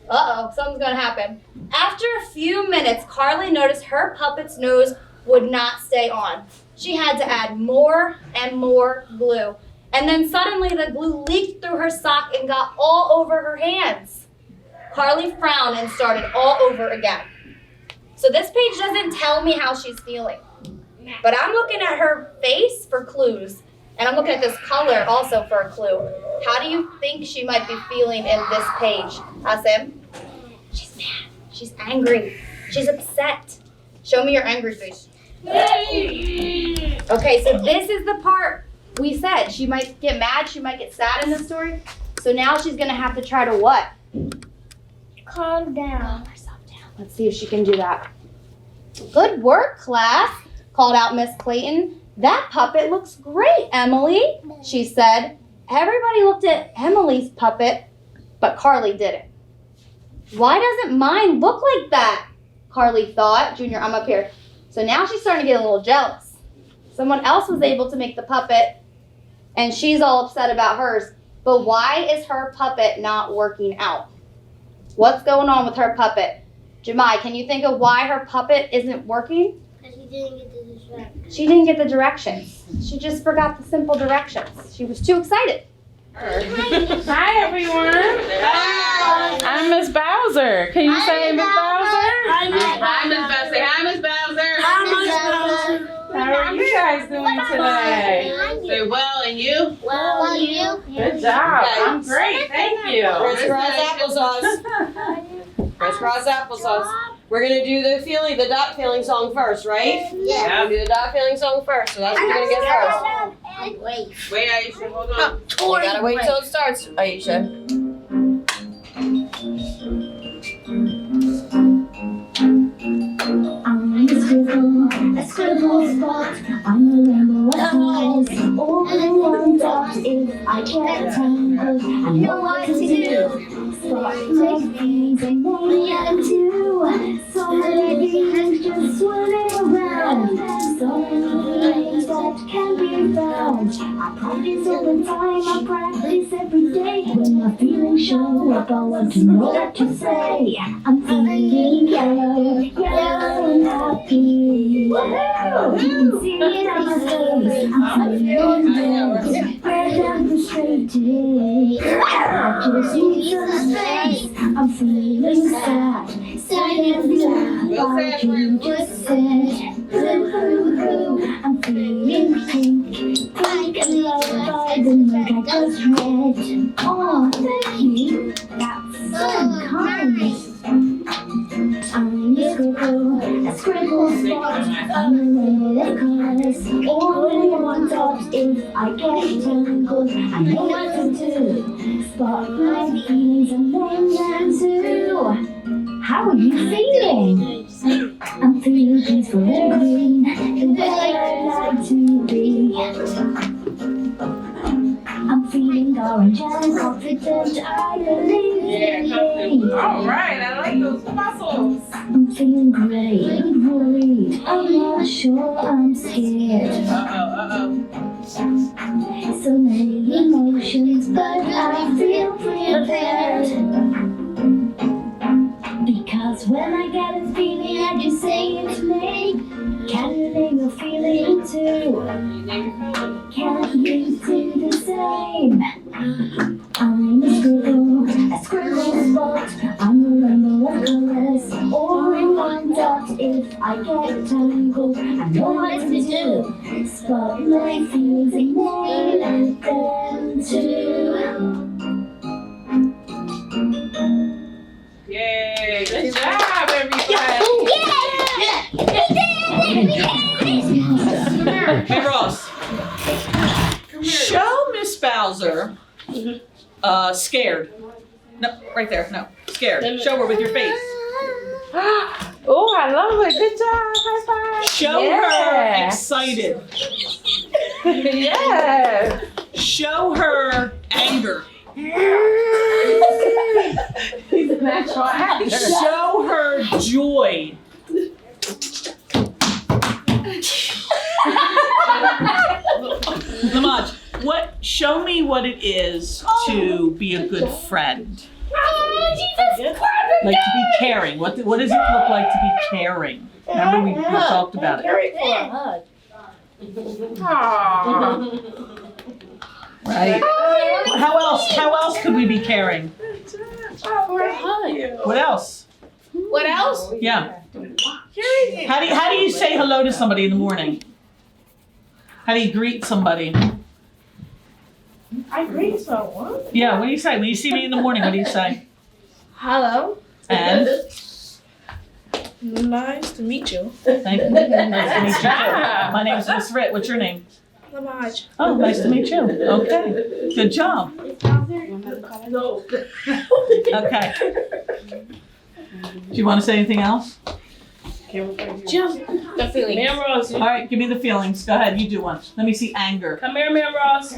Uh-oh, something's gonna happen. After a few minutes, Carly noticed her puppet's nose would not stay on. She had to add more and more glue. And then suddenly the glue leaked through her sock and got all over her hands. Carly frowned and started all over again. So this page doesn't tell me how she's feeling. But I'm looking at her face for clues. And I'm looking at this color also for a clue. How do you think she might be feeling in this page? Asim? She's mad. She's angry. She's upset. Show me your angry face. Okay, so this is the part we said. She might get mad. She might get sad in this story. So now she's going to have to try to what? Calm down. Calm herself down. Let's see if she can do that. Good work, class, called out Miss Clayton. That puppet looks great, Emily, she said. Everybody looked at Emily's puppet, but Carly didn't. Why doesn't mine look like that? Carly thought. Junior, I'm up here. So now she's starting to get a little jealous. Someone else was able to make the puppet, and she's all upset about hers. But why is her puppet not working out? What's going on with her puppet? Jemai, can you think of why her puppet isn't working? Because she didn't get the directions. She didn't get the directions. She just forgot the simple directions. She was too excited. Hi, everyone. Hi. I'm Miss Bowser. Can you say Miss Bowser? Hi, Miss Bowser. Say hi, Miss Bowser. Hi, Miss Bowser. How are you guys doing today? Say well, and you? Well, you? Good job. I'm great. Thank you. Crisscross applesauce. Crisscross applesauce. We're gonna do the dot feeling song first, right? Yeah. We'll do the dot feeling song first, so that's what we're gonna get first. Wait. Wait, Aisha, hold on. You gotta wait till it starts, Aisha. A scribble spot on the rainbow of colors. All in one dot if I get tangled. I know what to do. Spot my things and then two. So many things just swimming around. So many ways that can be found. I practice all the time, I practice every day. When my feelings show up, I want to know what to say. I'm feeling yellow, yellow and happy. Woohoo! You can see it on my face. I'm feeling red, red and frustrated. I just need some space. I'm feeling sad, sad and down. Like you just said. I'm feeling pink, pink and loved by the milk I just read. Oh, thank you. That's so kind. I'm a scribble spot on the rainbow of colors. All in one dot if I get tangled. I know what to do. Spot my feelings and then them too. How are you feeling? I'm feeling peaceful and green, the way I like to be. I'm feeling orange and confident, I believe in me. All right, I like those muscles. I'm feeling great and worried, I'm not sure I'm scared. So many emotions, but I feel prepared. Because when I get a feeling, I just say it to me. Can you name your feeling too? Can you do the same? I'm a scribble spot on the rainbow of colors. All in one dot if I get tangled. I know what to do. Spot my feelings and name them too. Yay, good job, everybody. Hey, Ross. Show Miss Bowser. Scared. No, right there. No, scared. Show her with your face. Oh, I love it. Good job. High five. Show her excited. Yes. Show her anger. He's an actual actor. Show her joy. Lamont, show me what it is to be a good friend. Like to be caring. What does it look like to be caring? Remember we talked about it. Right? How else could we be caring? What else? What else? Yeah. How do you say hello to somebody in the morning? How do you greet somebody? I greet someone. Yeah, what do you say? When you see me in the morning, what do you say? Hello. And? Nice to meet you. Thank you. Nice to meet you. My name's Miss Ritt. What's your name? Lamaj. Oh, nice to meet you. Okay. Good job. No. Okay. Do you want to say anything else? Just the feelings. Man Ross. All right, give me the feelings. Go ahead, you do one. Let me see anger. Come here, Man Ross.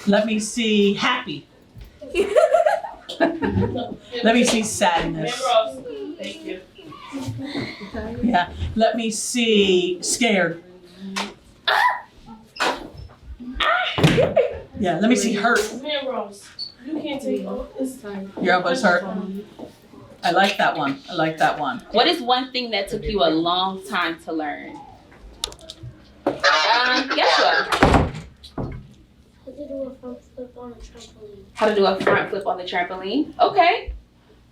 Let me see happy. Let me see sadness. Man Ross. Thank you. Yeah. Let me see scared. Yeah, let me see hurt. Man Ross. You can't take all this time. Your elbow's hurt. I like that one. I like that one. What is one thing that took you a long time to learn? Yeshua. How to do a front flip on the trampoline. Okay.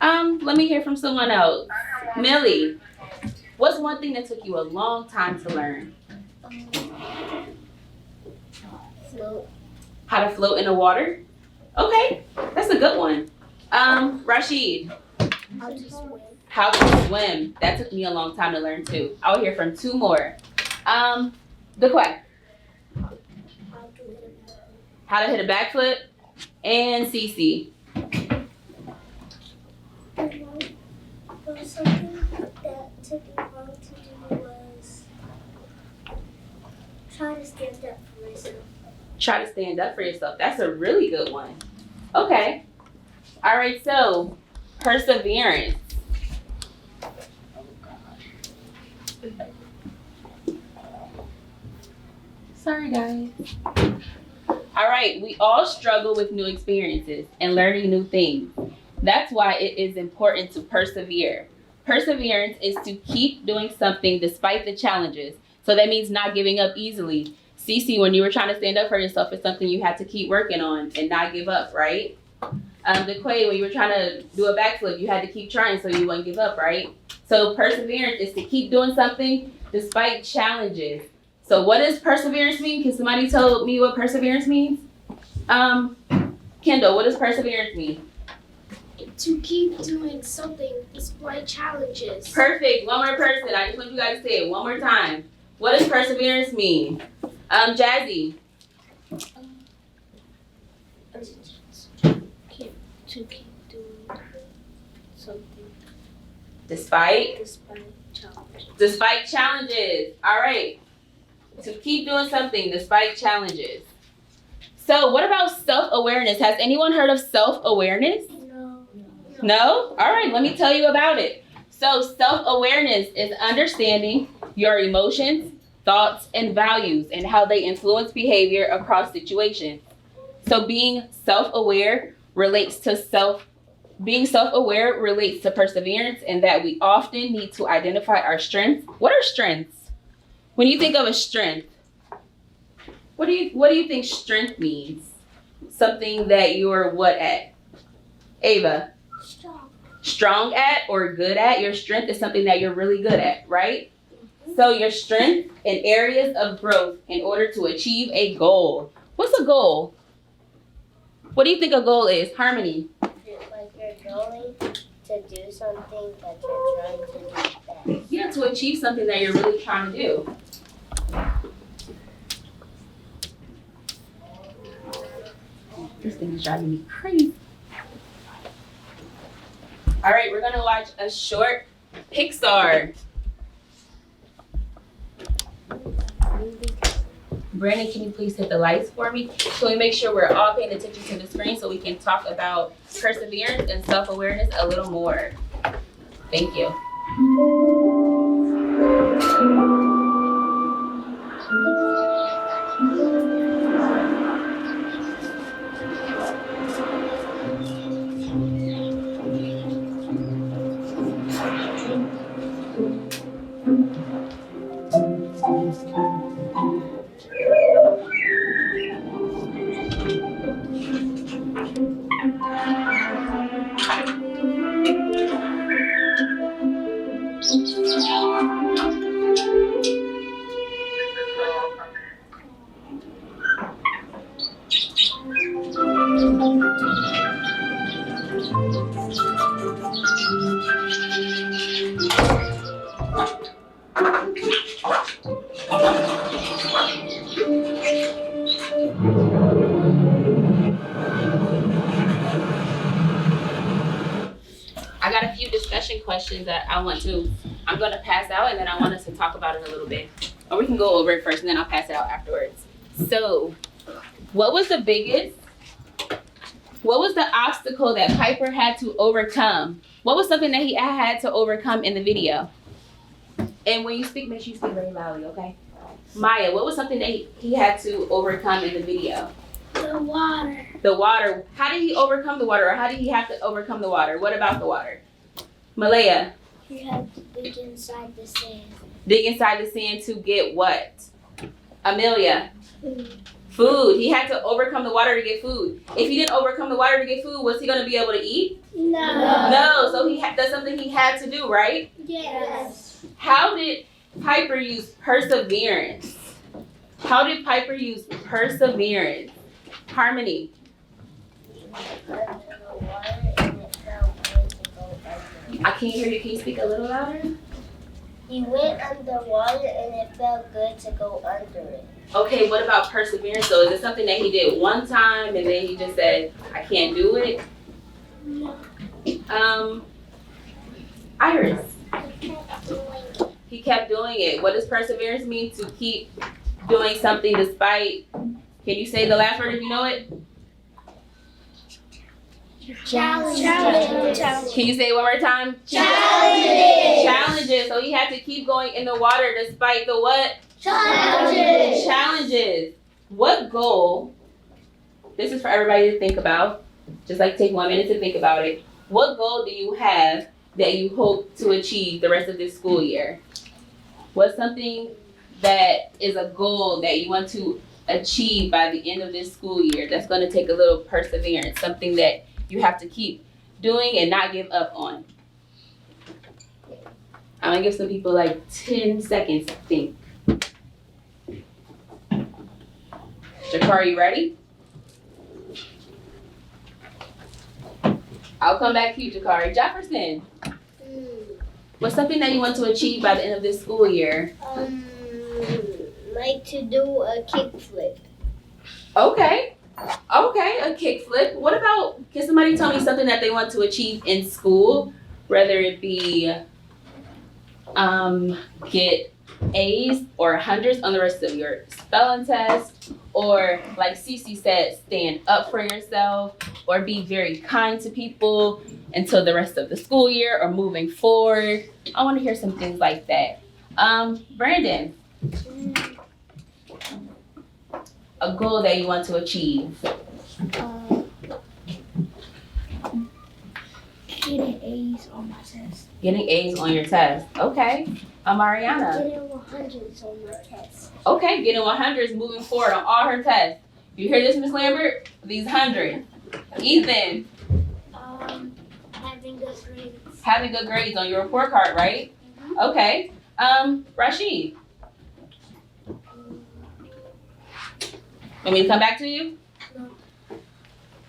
Let me hear from someone else. Millie, what's one thing that took you a long time to learn? Float. How to float in the water? Okay, that's a good one. Rashid. How to swim. How to swim. That took me a long time to learn too. I'll hear from two more. DeQuay. How to hit a backflip. And Cece. Something that took me long to do was try to stand up for myself. Try to stand up for yourself. That's a really good one. Okay. All right, so perseverance. Sorry, guys. All right, we all struggle with new experiences and learning new things. That's why it is important to persevere. Perseverance is to keep doing something despite the challenges. So that means not giving up easily. Cece, when you were trying to stand up for yourself, it's something you had to keep working on and not give up, right? DeQuay, when you were trying to do a backflip, you had to keep trying so you wouldn't give up, right? So perseverance is to keep doing something despite challenges. So what does perseverance mean? Can somebody tell me what perseverance means? Kendall, what does perseverance mean? To keep doing something despite challenges. Perfect. One more person. I just want you guys to say it one more time. What does perseverance mean? Jazzy. To keep doing something Despite challenges. Despite challenges. All right. To keep doing something despite challenges. So what about self-awareness? Has anyone heard of self-awareness? No? All right, let me tell you about it. So self-awareness is understanding your emotions, thoughts, and values and how they influence behavior across situations. So being self-aware relates to perseverance and that we often need to identify our strengths. What are strengths? When you think of a strength, what do you think strength means? Something that you're what at? Ava? Strong at or good at? Your strength is something that you're really good at, right? So your strength and areas of growth in order to achieve a goal. What's a goal? What do you think a goal is? Harmony? Like you're going to do something that you're trying to do best. Yeah, to achieve something that you're really trying to do. This thing is driving me crazy. All right, we're gonna watch a short Pixar. Brandon, can you please hit the lights for me? So we make sure we're all paying attention to the screen so we can talk about perseverance and self-awareness a little more. Thank you. I got a few discussion questions that I'm going to pass out, and then I want us to talk about it a little bit. Or we can go over it first and then I'll pass it out afterwards. So, what was the obstacle that Piper had to overcome? What was something that he had to overcome in the video? And when you speak, make sure you speak very loudly, okay? Maya, what was something that he had to overcome in the video? The water. The water. How did he overcome the water, or how did he have to overcome the water? What about the water? Malaya? He had to dig inside the sand. Dig inside the sand to get what? Amelia? Food. Food. He had to overcome the water to get food. If he didn't overcome the water to get food, was he going to be able to eat? No. No. So that's something he had to do, right? Yes. How did Piper use perseverance? How did Piper use perseverance? Harmony? I can't hear you. Can you speak a little louder? He went underwater and it felt good to go under it. Okay, what about perseverance though? Is it something that he did one time and then he just said, I can't do it? No. Iris? He kept doing it. He kept doing it. What does perseverance mean? To keep doing something despite, can you say the last word if you know it? Challenges. Can you say it one more time? Challenges. Challenges. So he had to keep going in the water despite the what? Challenges. Challenges. What goal, this is for everybody to think about, just like take 1 minute to think about it. What goal do you have that you hope to achieve the rest of this school year? What's something that is a goal that you want to achieve by the end of this school year that's going to take a little perseverance, something that you have to keep doing and not give up on? I'm going to give some people like 10 seconds to think. Jakari, you ready? I'll come back to you, Jakari. Jefferson, what's something that you want to achieve by the end of this school year? Like to do a kickflip. Okay, a kickflip. What about, can somebody tell me something that they want to achieve in school? Whether it be get A's or hundreds on the rest of your spelling test, or like Cece said, stand up for yourself, or be very kind to people until the rest of the school year or moving forward. I want to hear some things like that. Brandon, a goal that you want to achieve? Getting A's on my test. Getting A's on your test. Okay. Mariana. Getting 100s on my test. Okay, getting 100s moving forward on all her tests. You hear this, Miss Lambert? These 100s. Ethan. Having good grades. Having good grades on your report card, right? Mm-hmm. Okay. Rashid. Want me to come back to you? No.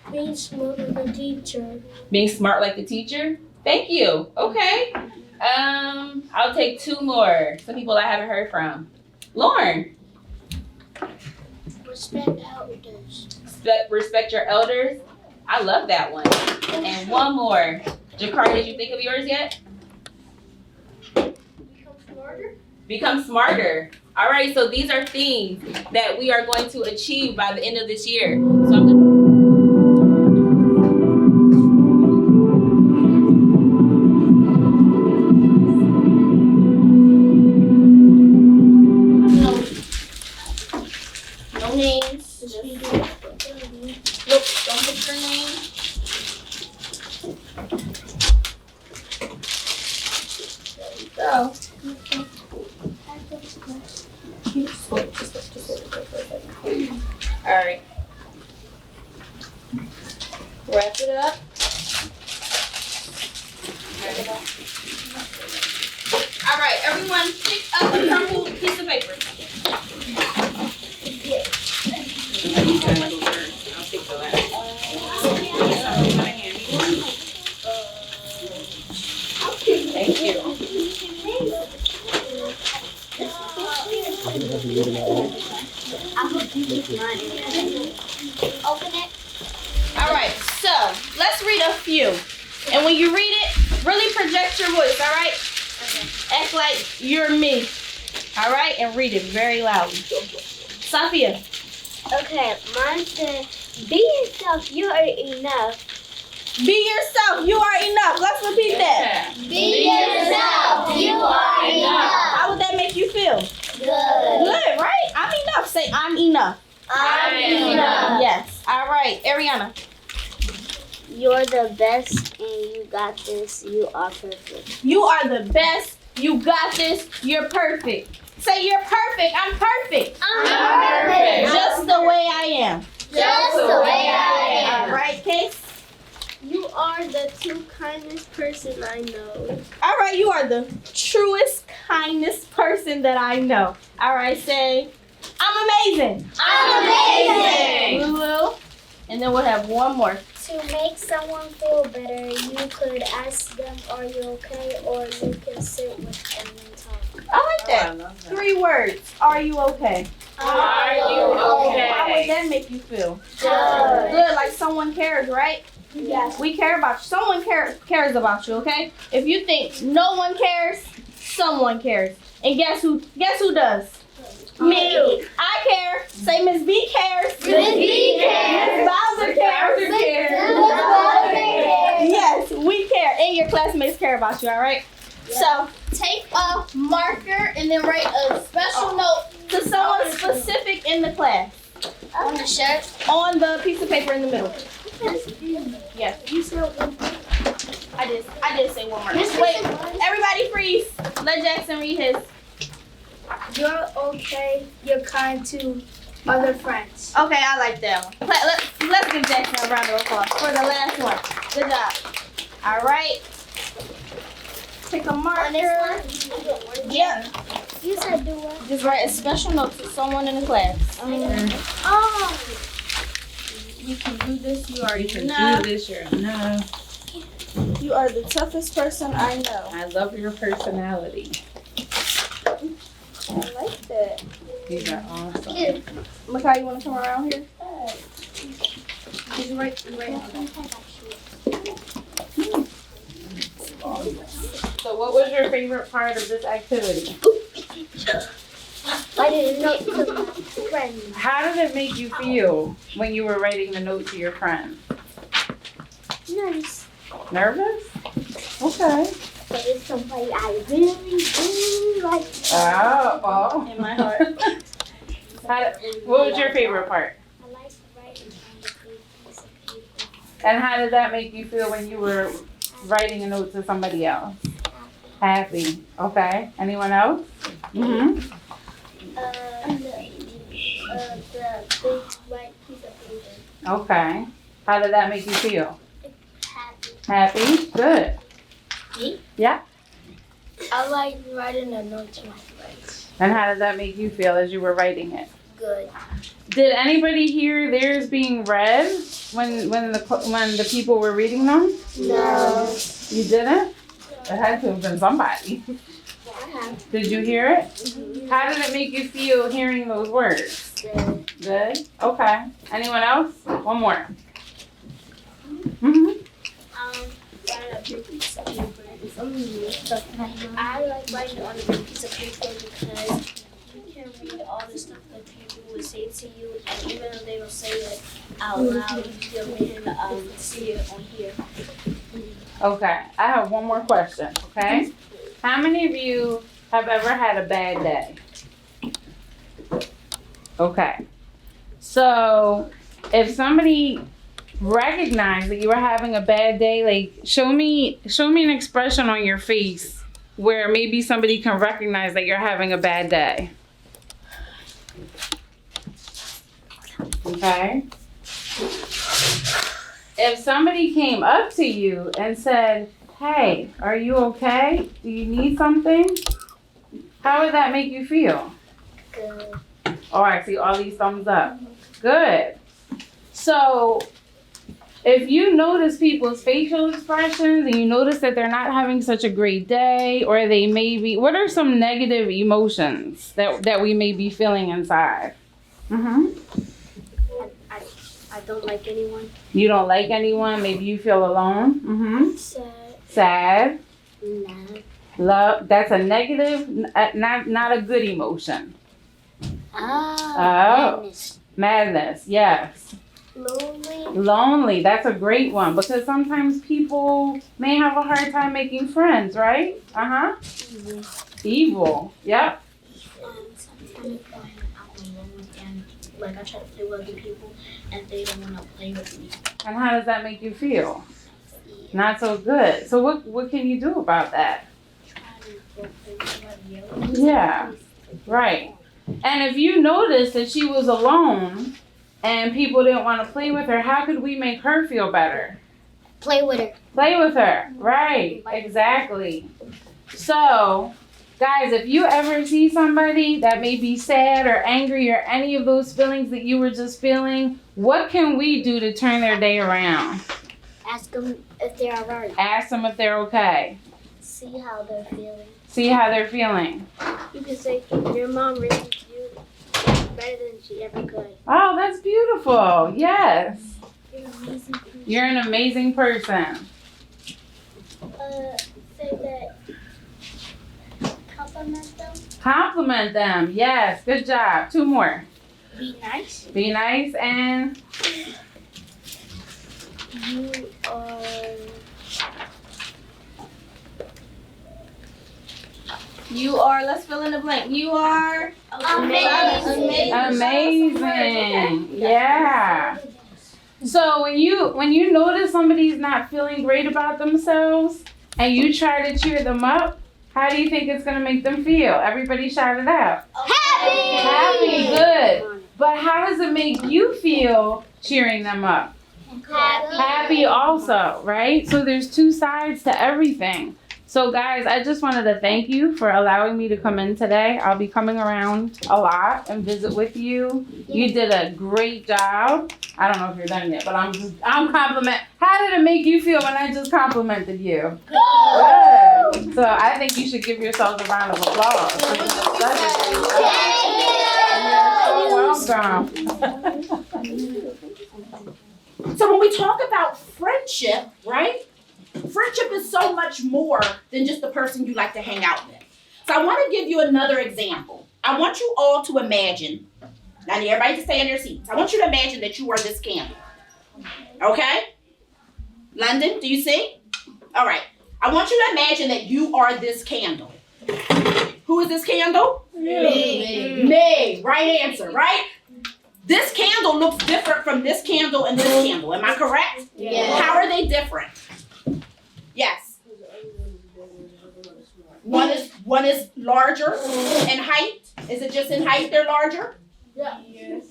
Being smart like a teacher. Being smart like the teacher? Thank you. Okay. I'll take 2 more. Some people I haven't heard from. Lauren. Respect elders. Respect your elders. I love that one. And one more. Jakari, did you think of yours yet? Become smarter. Become smarter. All right, so these are things that we are going to achieve by the end of this year. So I'm gonna No names. Nope, don't put your name. There we go. Alright. Wrap it up. Alright, everyone pick up a purple piece of paper. Thank you. Open it. Alright, so let's read a few. And when you read it, really project your voice, alright? Act like you're me. Alright? And read it very loudly. Sophia. Okay, mine said, be yourself, you are enough. Be yourself, you are enough. Let's repeat that. Be yourself, you are enough. How would that make you feel? Good. Good, right? I'm enough. Say, I'm enough. I'm enough. Yes. Alright, Ariana. You're the best and you got this. You are perfect. You are the best. You got this. You're perfect. Say, you're perfect. I'm perfect. I'm perfect. Just the way I am. Just the way I am. Alright, Case. You are the true kindest person I know. Alright, you are the truest, kindest person that I know. Alright, say, I'm amazing. I'm amazing. Lulu. And then we'll have one more. To make someone feel better, you could ask them, are you okay? Or you can sit with them and talk. I like that. 3 words. Are you okay? Are you okay? How would that make you feel? Good. Good, like someone cares, right? Yes. We care about you. Someone cares about you, okay? If you think no one cares, someone cares. And guess who does? Me. I care. Say Miss B cares. Miss B cares. Miss Bowser cares. Yes, we care. And your classmates care about you, all right? So take a marker and then write a special note to someone specific in the class. On the shirt. On the piece of paper in the middle. Yes. You said one. I did say one more. Wait, everybody freeze. Let Jackson read his. You're okay. You're kind to other friends. Okay, I like that one. Let's give Jackson a round of applause for the last one. Good job. All right. Pick a marker. Yeah. You said do what? Just write a special note to someone in the class. Oh. You can do this. You already You know. can do this, you're enough. You are the toughest person I know. I love your personality. I like that. These are awesome. Makai, you want to come around here? Did you write? So what was your favorite part of this activity? I didn't know to my friend. How did it make you feel when you were writing the note to your friend? Nice. Nervous? Okay. But it's somebody I really like. Oh. In my heart. What was your favorite part? I like writing on the piece of paper. And how did that make you feel when you were writing a note to somebody else? Happy. Okay. Anyone else? Mm-hmm. The big white piece of paper. Okay. How did that make you feel? Happy. Happy? Good. Me? Yeah. I like writing a note to my friends. And how did that make you feel as you were writing it? Good. Did anybody hear theirs being read when the people were reading them? No. You didn't? It had to have been somebody. I have. Did you hear it? How did it make you feel hearing those words? Good. Good. Okay. Anyone else? One more. Mm-hmm. Write a big piece of paper and I like writing on a big piece of paper because you can read all the stuff that people would say to you, and even though they don't say it out loud, you still can see it on here. Okay, I have one more question, okay? How many of you have ever had a bad day? Okay. So, if somebody recognized that you were having a bad day, like show me an expression on your face where maybe somebody can recognize that you're having a bad day. Okay? If somebody came up to you and said, "Hey, are you okay? Do you need something?" How would that make you feel? Good. Oh, I see all these thumbs up. Good. So, if you notice people's facial expressions and you notice that they're not having such a great day, or they may be, what are some negative emotions that we may be feeling inside? I don't like anyone. You don't like anyone? Maybe you feel alone? Sad. Love. That's a negative, not a good emotion. Oh. Madness. Yes. Lonely. That's a great one because sometimes people may have a hard time making friends, right? Evil. Yep. Sometimes I'm out alone and like I try to play with other people and they don't want to play with me. And how does that make you feel? Not so good. So what can you do about that? Yeah. Right. And if you noticed that she was alone and people didn't want to play with her, how could we make her feel better? Play with her. Play with her. Right. Exactly. So, guys, if you ever see somebody that may be sad or angry or any of those feelings that you were just feeling, what can we do to turn their day around? Ask them if they're alright. Ask them if they're okay. See how they're feeling. See how they're feeling. You can say, your mom really did better than she ever could. Oh, that's beautiful. Yes. You're an amazing person. You're an amazing person. Say that. Compliment them. Compliment them. Yes. Good job. 2 more. Be nice. Be nice and You are. You are, let's fill in the blank. You are Amazing. amazing. Yeah. So when you notice somebody's not feeling great about themselves and you try to cheer them up, how do you think it's gonna make them feel? Everybody shout it out. Happy. Happy, good. But how does it make you feel cheering them up? Happy also, right? So there's 2 sides to everything. So guys, I just wanted to thank you for allowing me to come in today. I'll be coming around a lot and visit with you. You did a great job. I don't know if you're done yet, but I'm compliment. How did it make you feel when I just complimented you? Good. So I think you should give yourself a round of applause. You're so welcome. So when we talk about friendship, right? Friendship is so much more than just the person you like to hang out with. So I want to give you another example. I want you all to imagine, now I need everybody to stay in their seats. I want you to imagine that you are this candle. Okay? London, do you see? All right. I want you to imagine that you are this candle. Who is this candle? Me. Right answer, right? This candle looks different from this candle and this candle. Am I correct? Yes. How are they different? Yes. One is larger in height. Is it just in height they're larger? Yeah.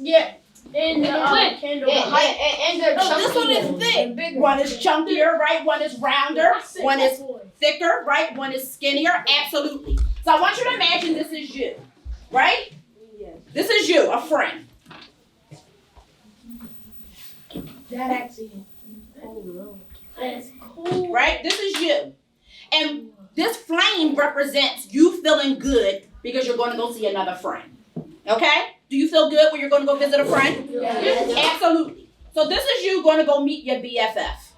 Yeah. And candle and they're chunky. This one is thick. One is chunkier, right? One is rounder. One is thicker, right? One is skinnier. Absolutely. So I want you to imagine this is you, right? This is you, a friend. That actually. Oh no. That's cool. Right? This is you. And this flame represents you feeling good because you're going to go see another friend. Okay? Do you feel good when you're going to go visit a friend? Yes. Absolutely. So this is you going to go meet your BFF.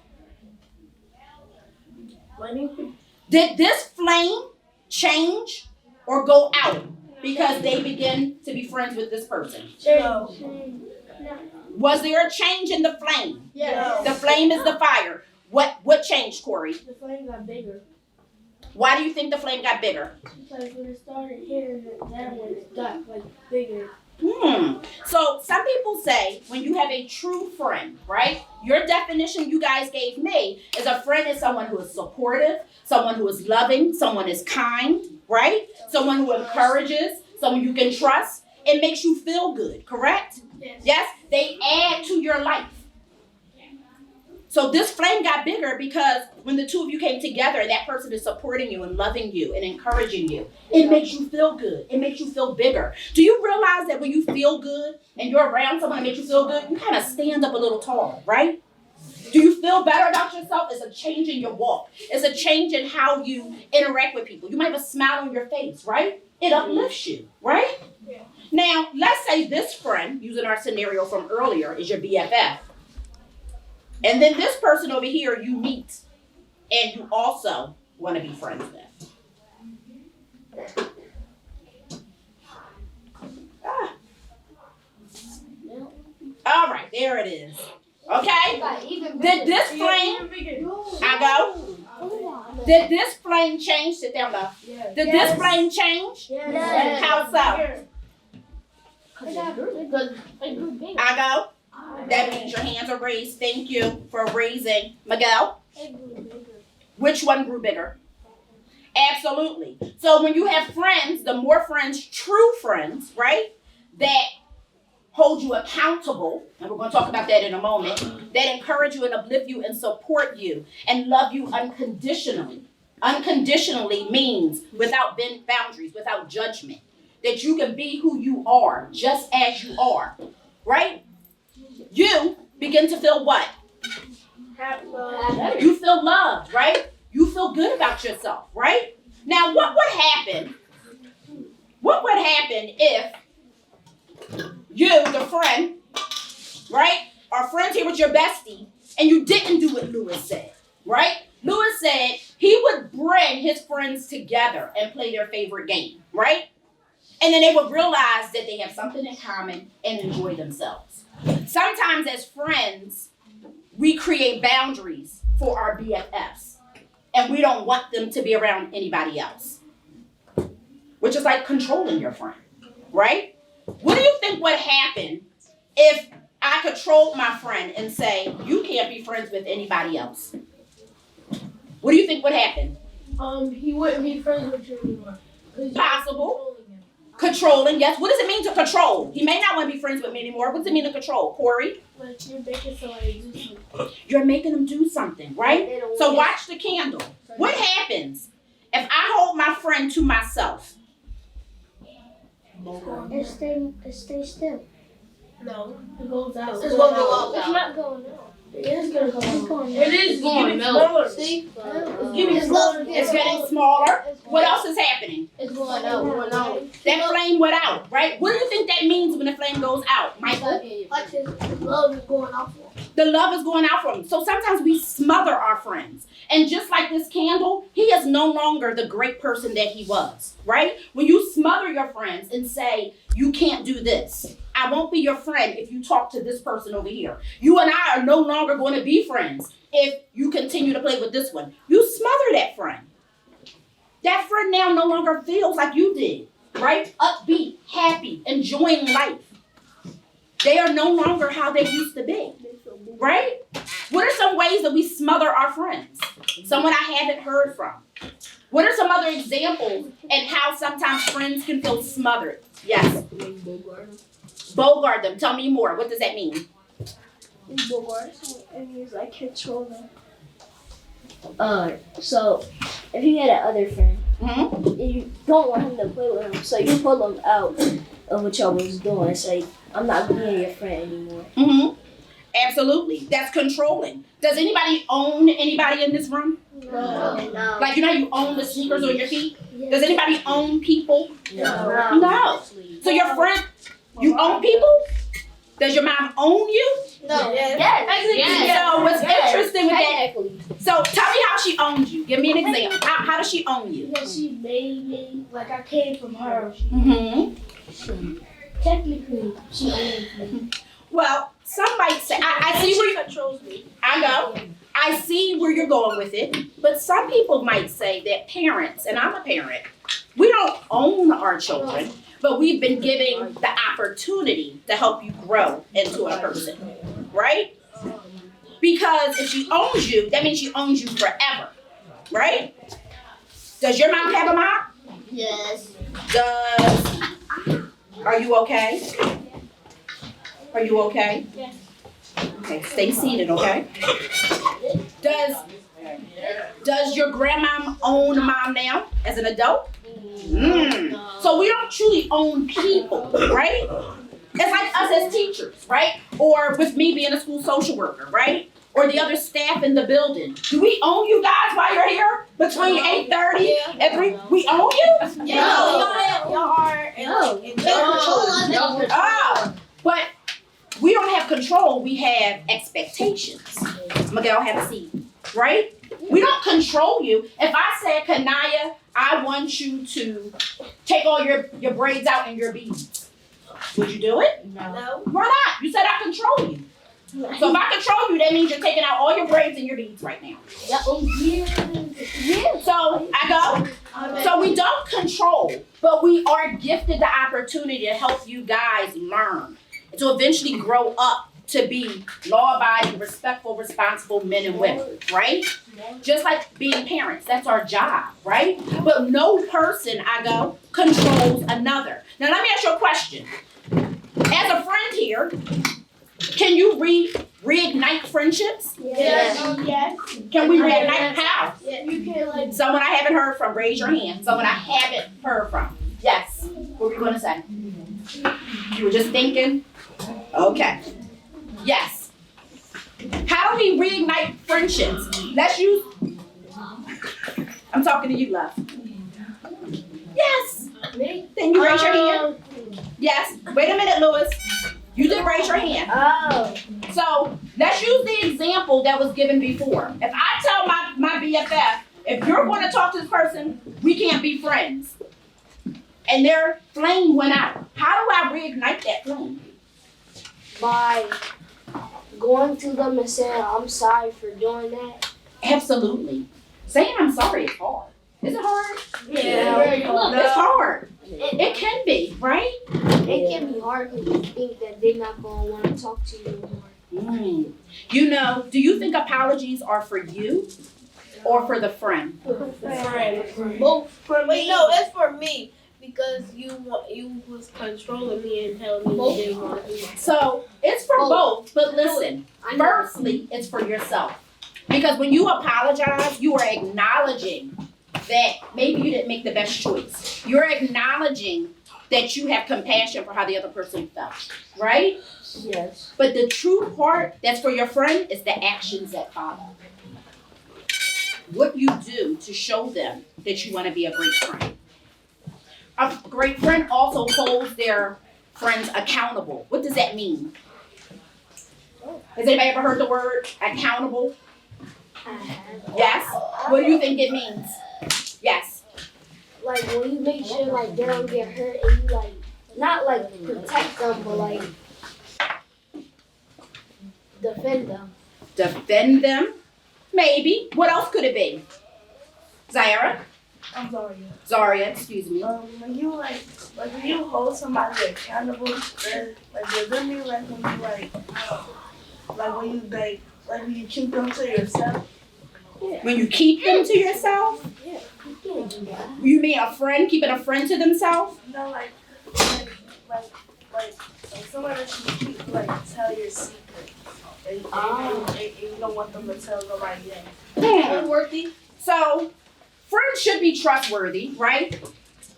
Did this flame change or go out because they begin to be friends with this person? No. Was there a change in the flame? Yes. The flame is the fire. What changed, Corey? The flame got bigger. Why do you think the flame got bigger? Because when it started here, that one got like bigger. So some people say when you have a true friend, right? Your definition you guys gave me is a friend is someone who is supportive, someone who is loving, someone is kind, right? Someone who encourages, someone you can trust. It makes you feel good, correct? Yes? They add to your life. So this flame got bigger because when the two of you came together, that person is supporting you and loving you and encouraging you. It makes you feel good. It makes you feel bigger. Do you realize that when you feel good and you're around someone that makes you feel good, you kind of stand up a little taller, right? Do you feel better about yourself? It's a change in your walk. It's a change in how you interact with people. You might have a smile on your face, right? It uplifts you, right? Yeah. Now, let's say this friend, using our scenario from earlier, is your BFF. And then this person over here you meet and you also want to be friends with. All right, there it is. Okay? Did this flame, did this flame change? Sit down, though. Yes. Did this flame change? Yes. How so? I go. That means your hands are raised. Thank you for raising. Miguel? Which one grew bigger? Absolutely. So when you have friends, the more friends, true friends, right, that hold you accountable, and we're going to talk about that in a moment, that encourage you and uplift you and support you and love you unconditionally. Unconditionally means without boundaries, without judgment, that you can be who you are, just as you are, right? You begin to feel what? You feel loved, right? You feel good about yourself, right? Now, what would happen? What would happen if you, the friend, right, are friends here with your bestie, and you didn't do what Lewis said, right? Lewis said he would bring his friends together and play their favorite game, right? And then they would realize that they have something in common and enjoy themselves. Sometimes as friends, we create boundaries for our BFFs, and we don't want them to be around anybody else, which is like controlling your friend, right? What do you think would happen if I controlled my friend and say, you can't be friends with anybody else? What do you think would happen? He wouldn't be friends with you anymore. Possible. Controlling, yes. What does it mean to control? He may not want to be friends with me anymore. What does it mean to control? Corey? Like you're making somebody do something. You're making them do something, right? So watch the candle. What happens if I hold my friend to myself? It stays still. No, it goes out. It's gonna go out. It's not going out. It is gonna go out. It is going smaller. See? It's getting smaller. What else is happening? It's going out. That flame went out, right? What do you think that means when the flame goes out, Michael? Like his love is going out for him. The love is going out from him. So sometimes we smother our friends. And just like this candle, he is no longer the great person that he was, right? When you smother your friends and say, you can't do this. I won't be your friend if you talk to this person over here. You and I are no longer going to be friends if you continue to play with this one. You smother that friend. That friend now no longer feels like you did, right? Upbeat, happy, enjoying life. They are no longer how they used to be, right? What are some ways that we smother our friends? Someone I haven't heard from. What are some other examples and how sometimes friends can feel smothered? Yes. Bogart them. Tell me more. What does that mean? Bogart, it means like control them. So if you had another friend, Mm-hmm. and you don't want him to play with him, so you pull him out of what y'all was doing. Say, I'm not being your friend anymore. Mm-hmm. Absolutely. That's controlling. Does anybody own anybody in this room? No. Like, you know how you own the sneakers on your feet? Does anybody own people? No. No. So your friend, you own people? Does your mom own you? No. Yes. So what's interesting with that? So tell me how she owns you. Give me an example. How does she own you? Because she made me, like I came from her. Mm-hmm. Technically, she owns me. Well, some might say, I see where you controls me. I know. I see where you're going with it. But some people might say that parents, and I'm a parent, we don't own our children, but we've been giving the opportunity to help you grow into a person, right? Because if she owns you, that means she owns you forever, right? Does your mom have a mom? Yes. Are you okay? Are you okay? Yes. Okay, stay seated, okay? Does your grandmom own a mom now as an adult? So we don't truly own people, right? It's like us as teachers, right? Or with me being a school social worker, right? Or the other staff in the building. Do we own you guys while you're here? Between 8:30 and 3? We own you? Y'all are But we don't have control, we have expectations. Miguel, have a seat, right? We don't control you. If I said, Kanaya, I want you to take all your braids out and your beads, would you do it? No. Why not? You said I control you. So if I control you, that means you're taking out all your braids and your beads right now. Yeah. So I go. So we don't control, but we are gifted the opportunity to help you guys learn, to eventually grow up to be law-abiding, respectful, responsible men and women, right? Just like being parents, that's our job, right? But no person, I go, controls another. Now let me ask you a question. As a friend here, can you reignite friendships? Yes. Can we reignite? How? Yeah, you can like. Someone I haven't heard from, raise your hand. Someone I haven't heard from. Yes. What were you going to say? You were just thinking? Okay. Yes. How do we reignite friendships? Let's use. I'm talking to you, love. Yes. Then you raise your hand. Yes. Wait a minute, Louis. You did raise your hand. Oh. So let's use the example that was given before. If I tell my BFF, if you're going to talk to this person, we can't be friends. And their flame went out. How do I reignite that flame? By going to them and saying, I'm sorry for doing that. Absolutely. Saying I'm sorry is hard. Is it hard? Yeah. It's hard. It can be, right? It can be hard because you think that they're not going to want to talk to you anymore. You know, do you think apologies are for you or for the friend? Both for me. No, it's for me. Because you was controlling me and telling me you didn't want to do that. So it's for both, but listen, firstly, it's for yourself. Because when you apologize, you are acknowledging that maybe you didn't make the best choice. You're acknowledging that you have compassion for how the other person felt, right? Yes. But the true part that's for your friend is the actions that follow. What you do to show them that you want to be a great friend. A great friend also holds their friends accountable. What does that mean? Has anybody ever heard the word accountable? Yes? What do you think it means? Yes. Like when you make sure like they don't get hurt and you like not like protect them but like defend them. Defend them? Maybe. What else could it be? Zaira? I'm sorry. Zaria, excuse me. When you when you hold somebody accountable, does that mean like when you when you keep them to yourself? Yeah. When you keep them to yourself? Yeah, you can't do that. You mean a friend keeping a friend to themselves? No, like somebody that you keep tell your secret, and you don't want them to tell nobody else. Trustworthy. So. Friends should be trustworthy, right?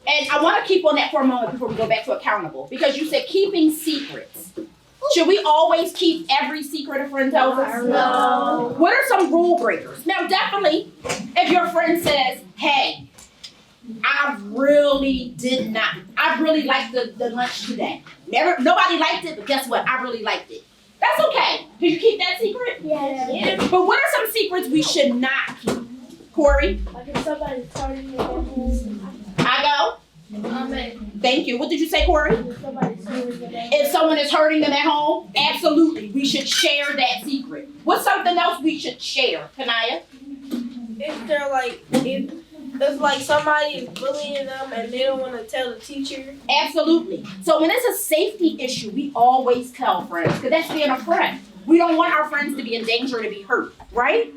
And I want to keep on that for a moment before we go back to accountable. Because you said keeping secrets. Should we always keep every secret a friend tells us? No. What are some rule breakers? Now, definitely, if your friend says, hey, I really did not. I really liked the lunch today. Nobody liked it, but guess what? I really liked it. That's okay. Can you keep that secret? Yeah. But what are some secrets we should not keep? Corey? Like if somebody's hurting you at home. I Amen. go. Thank you. What did you say, Corey? If somebody's hurting you at home. If someone is hurting them at home, absolutely. We should share that secret. What's something else we should share, Kanaya? If they're like, if like somebody is bullying them and they don't want to tell the teacher. Absolutely. So when it's a safety issue, we always tell friends, because that's being a friend. We don't want our friends to be in danger or to be hurt, right?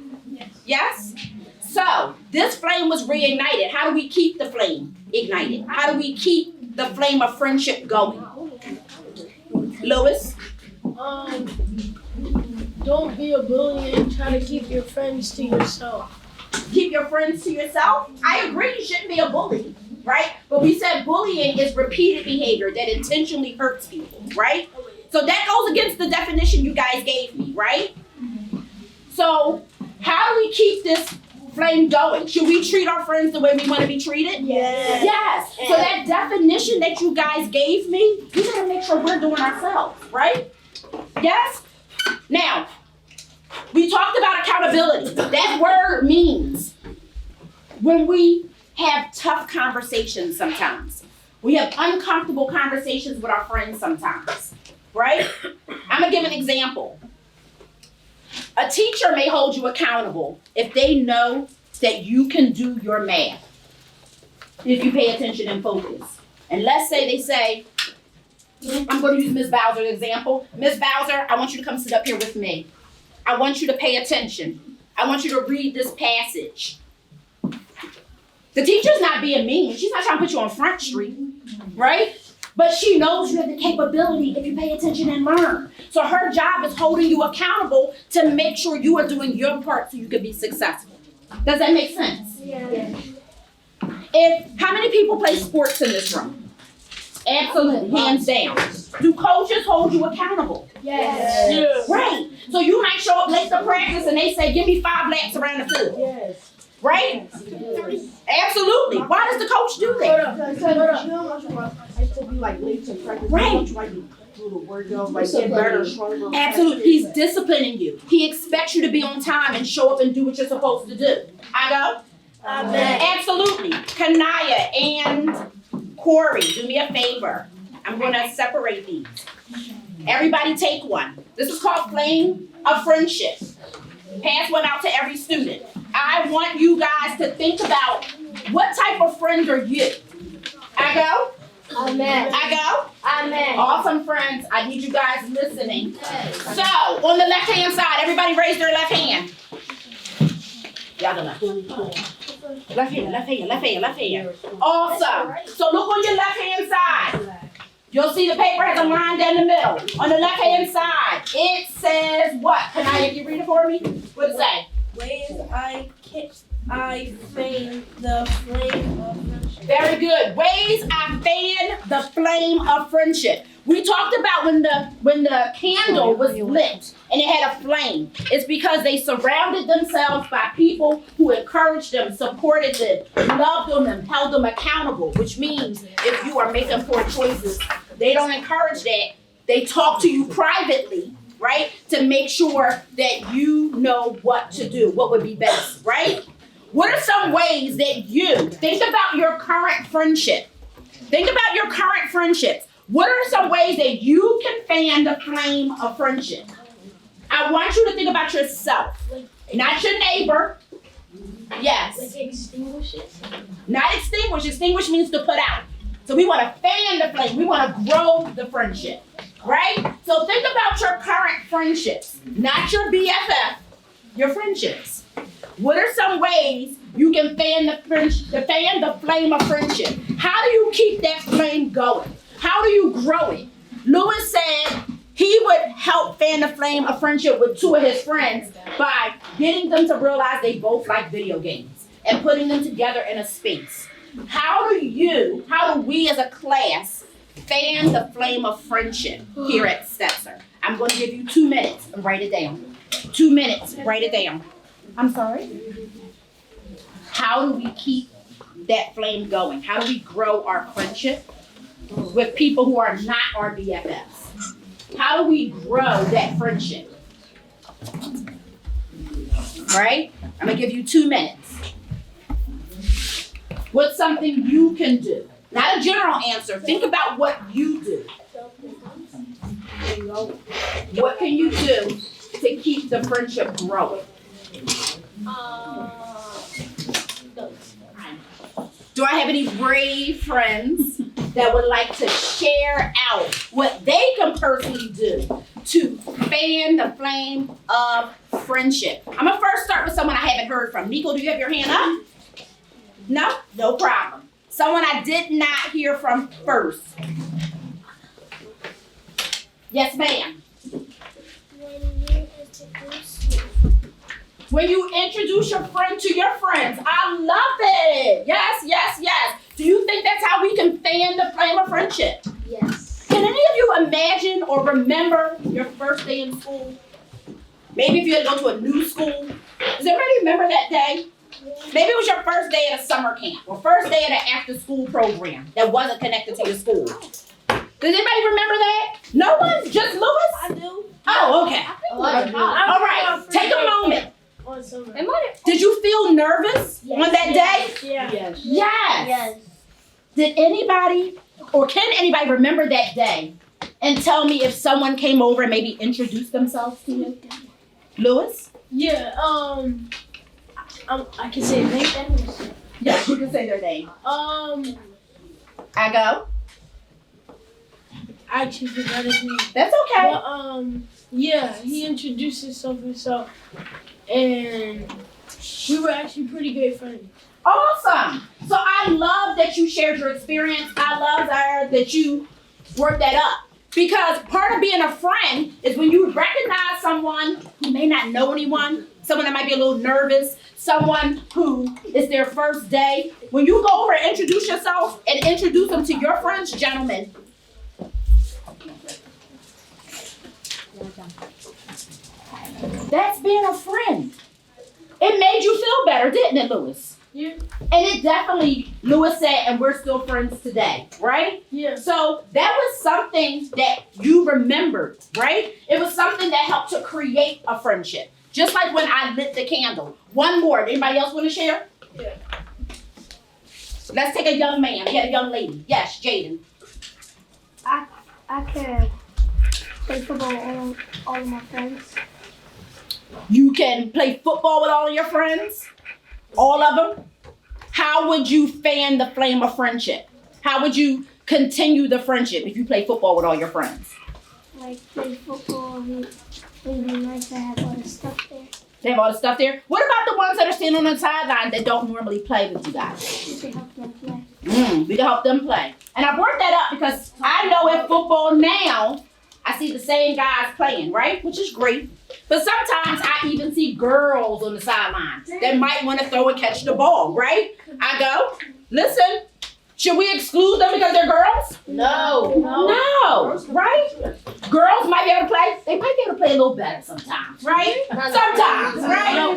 Yes? So this flame was reignited. How do we keep the flame ignited? How do we keep the flame of friendship going? Lois? Don't be a bully and try to keep your friends to yourself. Keep your friends to yourself? I agree, you shouldn't be a bully, right? But we said bullying is repeated behavior that intentionally hurts people, right? So that goes against the definition you guys gave me, right? So how do we keep this flame going? Should we treat our friends the way we want to be treated? Yes. Yes. So that definition that you guys gave me, we gotta make sure we're doing ourselves, right? Yes? Now, we talked about accountability. That word means when we have tough conversations sometimes. We have uncomfortable conversations with our friends sometimes, right? I'm gonna give an example. A teacher may hold you accountable if they know that you can do your math, if you pay attention and focus. And let's say they say, I'm going to use Ms. Bowser's example. Ms. Bowser, I want you to come sit up here with me. I want you to pay attention. I want you to read this passage. The teacher's not being mean. She's not trying to put you on Front Street, right? But she knows you have the capability if you pay attention and learn. So her job is holding you accountable to make sure you are doing your part so you can be successful. Does that make sense? Yeah. How many people play sports in this room? Absolutely, hands down. Do coaches hold you accountable? Yes. Right. So you might show up late to practice and they say, give me 5 laps around the field. Yes. Right? Absolutely. Why does the coach do that? I used to be like late to practice. Right. Like do the workout, like get better, stronger. Absolutely. He's disciplining you. He expects you to be on time and show up and do what you're supposed to do. I go? Amen. Absolutely. Kanaya and Corey, do me a favor. I'm going to separate these. Everybody take one. This is called Flame of Friendship. Pass one out to every student. I want you guys to think about what type of friends are you? I go? Amen. I go? Amen. Awesome friends. I need you guys listening. So, on the left-hand side, everybody raise their left hand. Y'all the left. Left hand, left hand, left hand, left hand. Awesome. So look on your left-hand side. You'll see the paper has a line down the middle. On the left-hand side, it says what? Can you read it for me? What does it say? Ways I fan the flame of friendship. Very good. Ways I fan the flame of friendship. We talked about when the candle was lit and it had a flame. It's because they surrounded themselves by people who encouraged them, supported them, loved them, and held them accountable, which means if you are making poor choices, they don't encourage that. They talk to you privately, right? To make sure that you know what to do, what would be best, right? What are some ways that you think about your current friendship? Think about your current friendships. What are some ways that you can fan the flame of friendship? I want you to think about yourself, not your neighbor. Yes. Like extinguish it? Not extinguish. Extinguish means to put out. So we want to fan the flame. We want to grow the friendship, right? So think about your current friendships, not your BFF, your friendships. What are some ways you can fan the flame of friendship? How do you keep that flame going? How do you grow it? Lewis said he would help fan the flame of friendship with 2 of his friends by getting them to realize they both like video games and putting them together in a space. How do we as a class fan the flame of friendship here at Stetzer? I'm going to give you 2 minutes and write it down. 2 minutes, write it down. I'm sorry? How do we keep that flame going? How do we grow our friendship with people who are not our BFFs? How do we grow that friendship? Right? I'm gonna give you 2 minutes. What's something you can do? Not a general answer. Think about what you do. What can you do to keep the friendship growing? Do I have any brave friends that would like to share out what they can personally do to fan the flame of friendship? I'm gonna first start with someone I haven't heard from. Nico, do you have your hand up? No? No problem. Someone I did not hear from first. Yes, ma'am. When you introduce your friend to your friends. I love it. Yes, yes, yes. Do you think that's how we can fan the flame of friendship? Yes. Can any of you imagine or remember your first day in school? Maybe if you had to go to a new school. Does everybody remember that day? Maybe it was your first day at a summer camp or first day at an after school program that wasn't connected to your school. Does anybody remember that? No one? Just Lewis? I do. Oh, okay. All right. Take a moment. Did you feel nervous on that day? Yes. Yes. Did anybody or can anybody remember that day and tell me if someone came over and maybe introduced themselves to you? Lewis? Yeah. I can say their name. Yes, you can say their name. I go. I actually forgot his name. That's okay. But, yeah, he introduced himself, and we were actually pretty great friends. Awesome. So I love that you shared your experience. I love that you worked that up. Because part of being a friend is when you recognize someone who may not know anyone, someone that might be a little nervous, someone who is their first day. When you go over and introduce yourself and introduce them to your friends, gentlemen. That's being a friend. It made you feel better, didn't it, Lewis? Yeah. And it definitely, Lewis said, and we're still friends today, right? Yeah. So that was something that you remembered, right? It was something that helped to create a friendship. Just like when I lit the candle. One more. Anybody else want to share? Yeah. Let's take a young man. We had a young lady. Yes, Jaden. I could play football with all of my friends. You can play football with all of your friends? All of them? How would you fan the flame of friendship? How would you continue the friendship if you play football with all your friends? Like play football, it'd be nice to have all the stuff there. They have all the stuff there? What about the ones that are standing on the sideline that don't normally play with you guys? We can help them play. We can help them play. And I brought that up because I know in football now, I see the same guys playing, right? Which is great. But sometimes I even see girls on the sidelines that might want to throw and catch the ball, right? I go, listen, should we exclude them because they're girls? No, right? Girls might be able to play. They might be able to play a little better sometimes, right? Sometimes, right?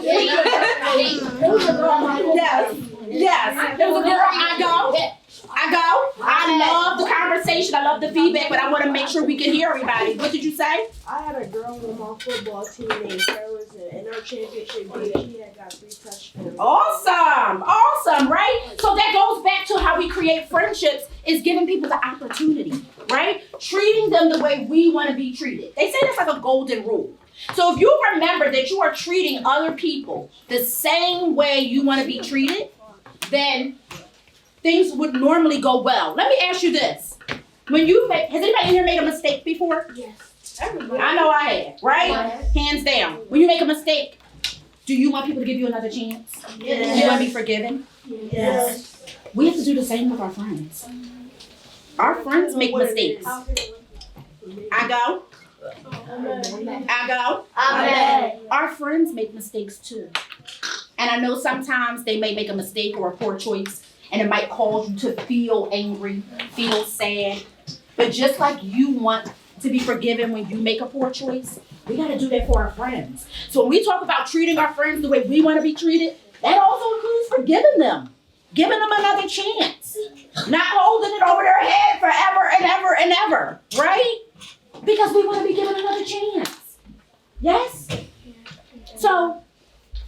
Yes. There was a girl, I go. I love the conversation. I love the feedback, but I want to make sure we can hear everybody. What did you say? I had a girl on my football team named Sarah, in our championship game. She had got 3 touchdowns. Awesome, right? So that goes back to how we create friendships is giving people the opportunity, right? Treating them the way we want to be treated. They say that's like a golden rule. So if you remember that you are treating other people the same way you want to be treated, then things would normally go well. Let me ask you this. Has anybody in here made a mistake before? Yes. I know I have, right? Yes. Hands down. When you make a mistake, do you want people to give you another chance? Yes. Do you want to be forgiven? Yes. We have to do the same with our friends. Our friends make mistakes. I go. Amen. Our friends make mistakes too. And I know sometimes they may make a mistake or a poor choice, and it might cause you to feel angry, feel sad. But just like you want to be forgiven when you make a poor choice, we got to do that for our friends. So when we talk about treating our friends the way we want to be treated, that also includes forgiving them. Giving them another chance. Not holding it over their head forever and ever and ever, right? Because we want to be given another chance. Yes? So,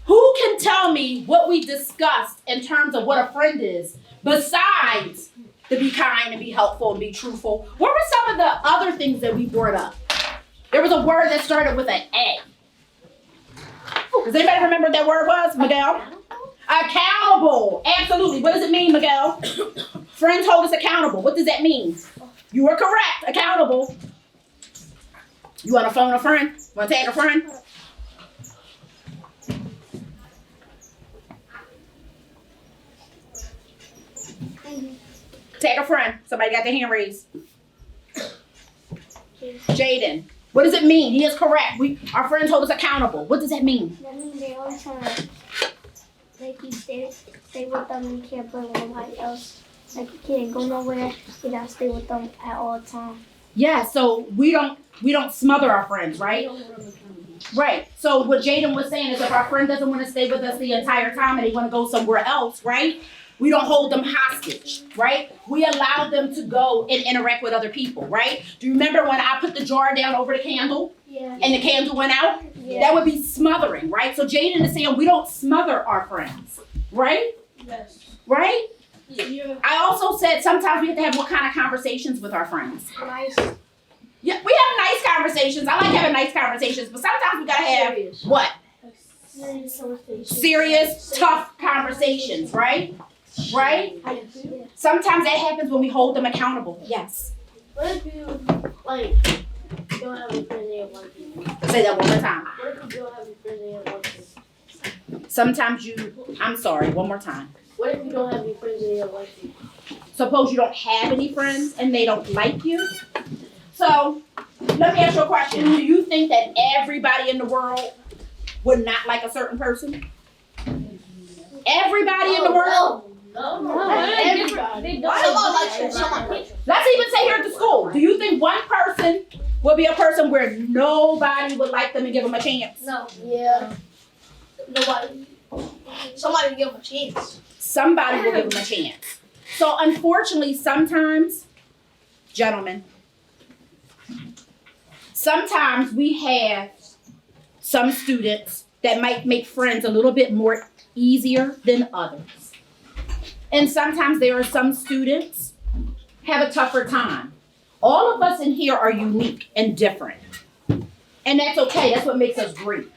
who can tell me what we discussed in terms of what a friend is besides to be kind and be helpful and be truthful? What were some of the other things that we brought up? There was a word that started with an A. Does anybody remember what that word was, Miguel? Accountable. Absolutely. What does it mean, Miguel? Friends hold us accountable. What does that mean? You are correct. Accountable. You want to phone a friend? Want to tag a friend? Tag a friend. Somebody got their hand raised. Jaden. What does it mean? He is correct. Our friends hold us accountable. What does that mean? That means they always trying to make you stay with them and you can't play with nobody else. Like you can't go nowhere. You gotta stay with them at all times. Yeah, so we don't smother our friends, right? Right. So what Jaden was saying is if our friend doesn't want to stay with us the entire time and they want to go somewhere else, right? We don't hold them hostage, right? We allow them to go and interact with other people, right? Do you remember when I put the jar down over the candle? Yeah. And the candle went out? Yeah. That would be smothering, right? So Jaden is saying we don't smother our friends, right? Yes. Right? Yeah. I also said sometimes we have to have what kind of conversations with our friends? Nice. Yeah, we have nice conversations. I like having nice conversations, but sometimes we gotta have what? Serious, tough conversations, right? Right? Sometimes that happens when we hold them accountable. Yes. What if you like don't have a friend and want to? Say that one more time. What if you don't have a friend and want to? Sometimes I'm sorry, one more time. What if you don't have any friends and you don't like you? Suppose you don't have any friends and they don't like you. So, let me ask you a question. Do you think that everybody in the world would not like a certain person? Everybody in the world? No. Everybody. Let's even say here at the school. Do you think one person will be a person where nobody would like them and give them a chance? No. Yeah. Nobody. Somebody will give them a chance. Somebody will give them a chance. So unfortunately, sometimes, gentlemen, sometimes we have some students that might make friends a little bit more easier than others. And sometimes there are some students have a tougher time. All of us in here are unique and different. And that's okay. That's what makes us great.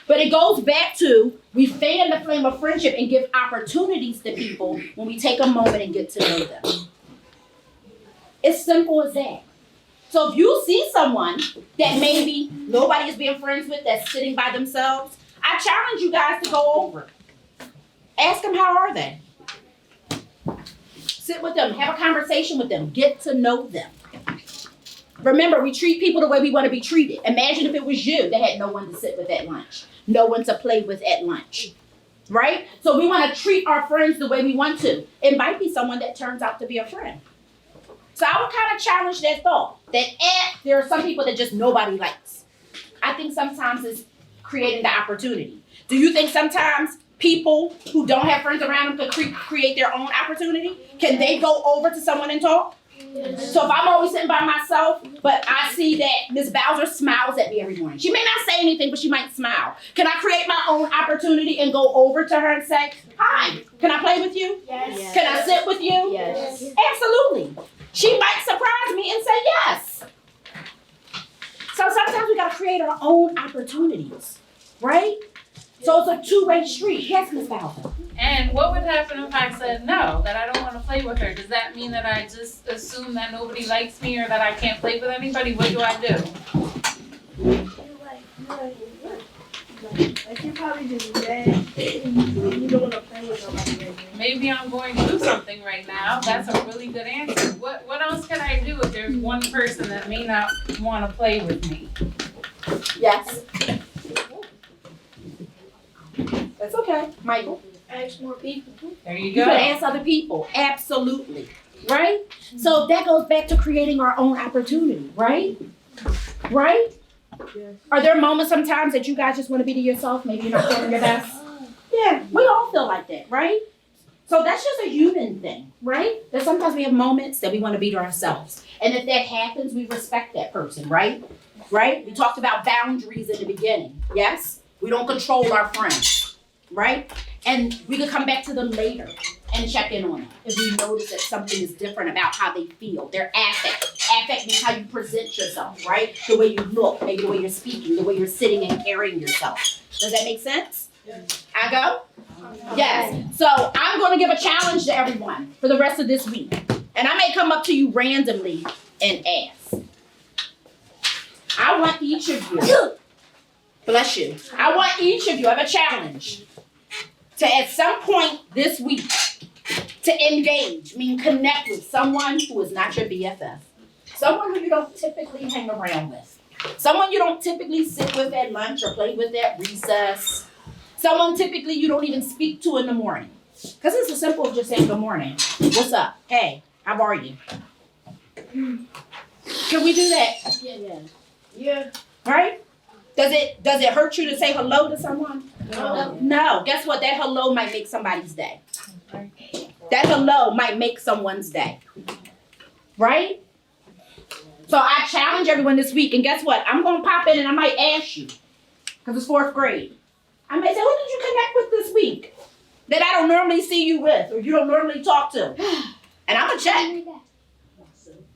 But it goes back to we fan the flame of friendship and give opportunities to people when we take a moment and get to know them. It's simple as that. So if you see someone that maybe nobody is being friends with that's sitting by themselves, I challenge you guys to go over. Ask them how are they. Sit with them, have a conversation with them, get to know them. Remember, we treat people the way we want to be treated. Imagine if it was you that had no one to sit with at lunch, no one to play with at lunch, right? So we want to treat our friends the way we want to. It might be someone that turns out to be a friend. So I would kind of challenge that thought, that there are some people that just nobody likes. I think sometimes it's creating the opportunity. Do you think sometimes people who don't have friends around them can create their own opportunity? Can they go over to someone and talk? So if I'm always sitting by myself, but I see that Miss Bowser smiles at me every morning. She may not say anything, but she might smile. Can I create my own opportunity and go over to her and say, hi, can I play with you? Yes. Can I sit with you? Yes. Absolutely. She might surprise me and say yes. So sometimes we gotta create our own opportunities, right? So it's a two-way street. Yes, Miss Bowser. And what would happen if I said no, that I don't want to play with her? Does that mean that I just assume that nobody likes me or that I can't play with anybody? What do I do? Like you're probably just mad and you don't want to play with nobody right now. Maybe I'm going through something right now. That's a really good answer. What else can I do if there's one person that may not want to play with me? Yes. That's okay. Michael. Ask more people. There you You go. could ask other people. Absolutely. Right? So that goes back to creating our own opportunity, right? Right? Yes. Are there moments sometimes that you guys just want to be to yourself? Maybe you're not feeling your best? Yeah, we all feel like that, right? So that's just a human thing, right? That sometimes we have moments that we want to be to ourselves. And if that happens, we respect that person, right? Right? We talked about boundaries in the beginning. Yes? We don't control our friends, right? And we could come back to them later and check in on them if we notice that something is different about how they feel, their affect. Affect means how you present yourself, right? The way you look, maybe the way you're speaking, the way you're sitting and carrying yourself. Does that make sense? I go? Yes. So I'm going to give a challenge to everyone for the rest of this week. And I may come up to you randomly and ask. I want each of you, bless you, I want each of you, I have a challenge to at some point this week to engage, mean connect with someone who is not your BFF. Someone who you don't typically hang around with. Someone you don't typically sit with at lunch or play with at recess. Someone typically you don't even speak to in the morning. Because it's as simple as just saying good morning. What's up? Hey, how are you? Can we do that? Yeah. Right? Does it hurt you to say hello to someone? No. No. Guess what? That hello might make somebody's day. That hello might make someone's day. Right? So I challenge everyone this week, and guess what? I'm going to pop in and I might ask you, because it's 4th grade. I may say, who did you connect with this week that I don't normally see you with or you don't normally talk to? And I'm going to check.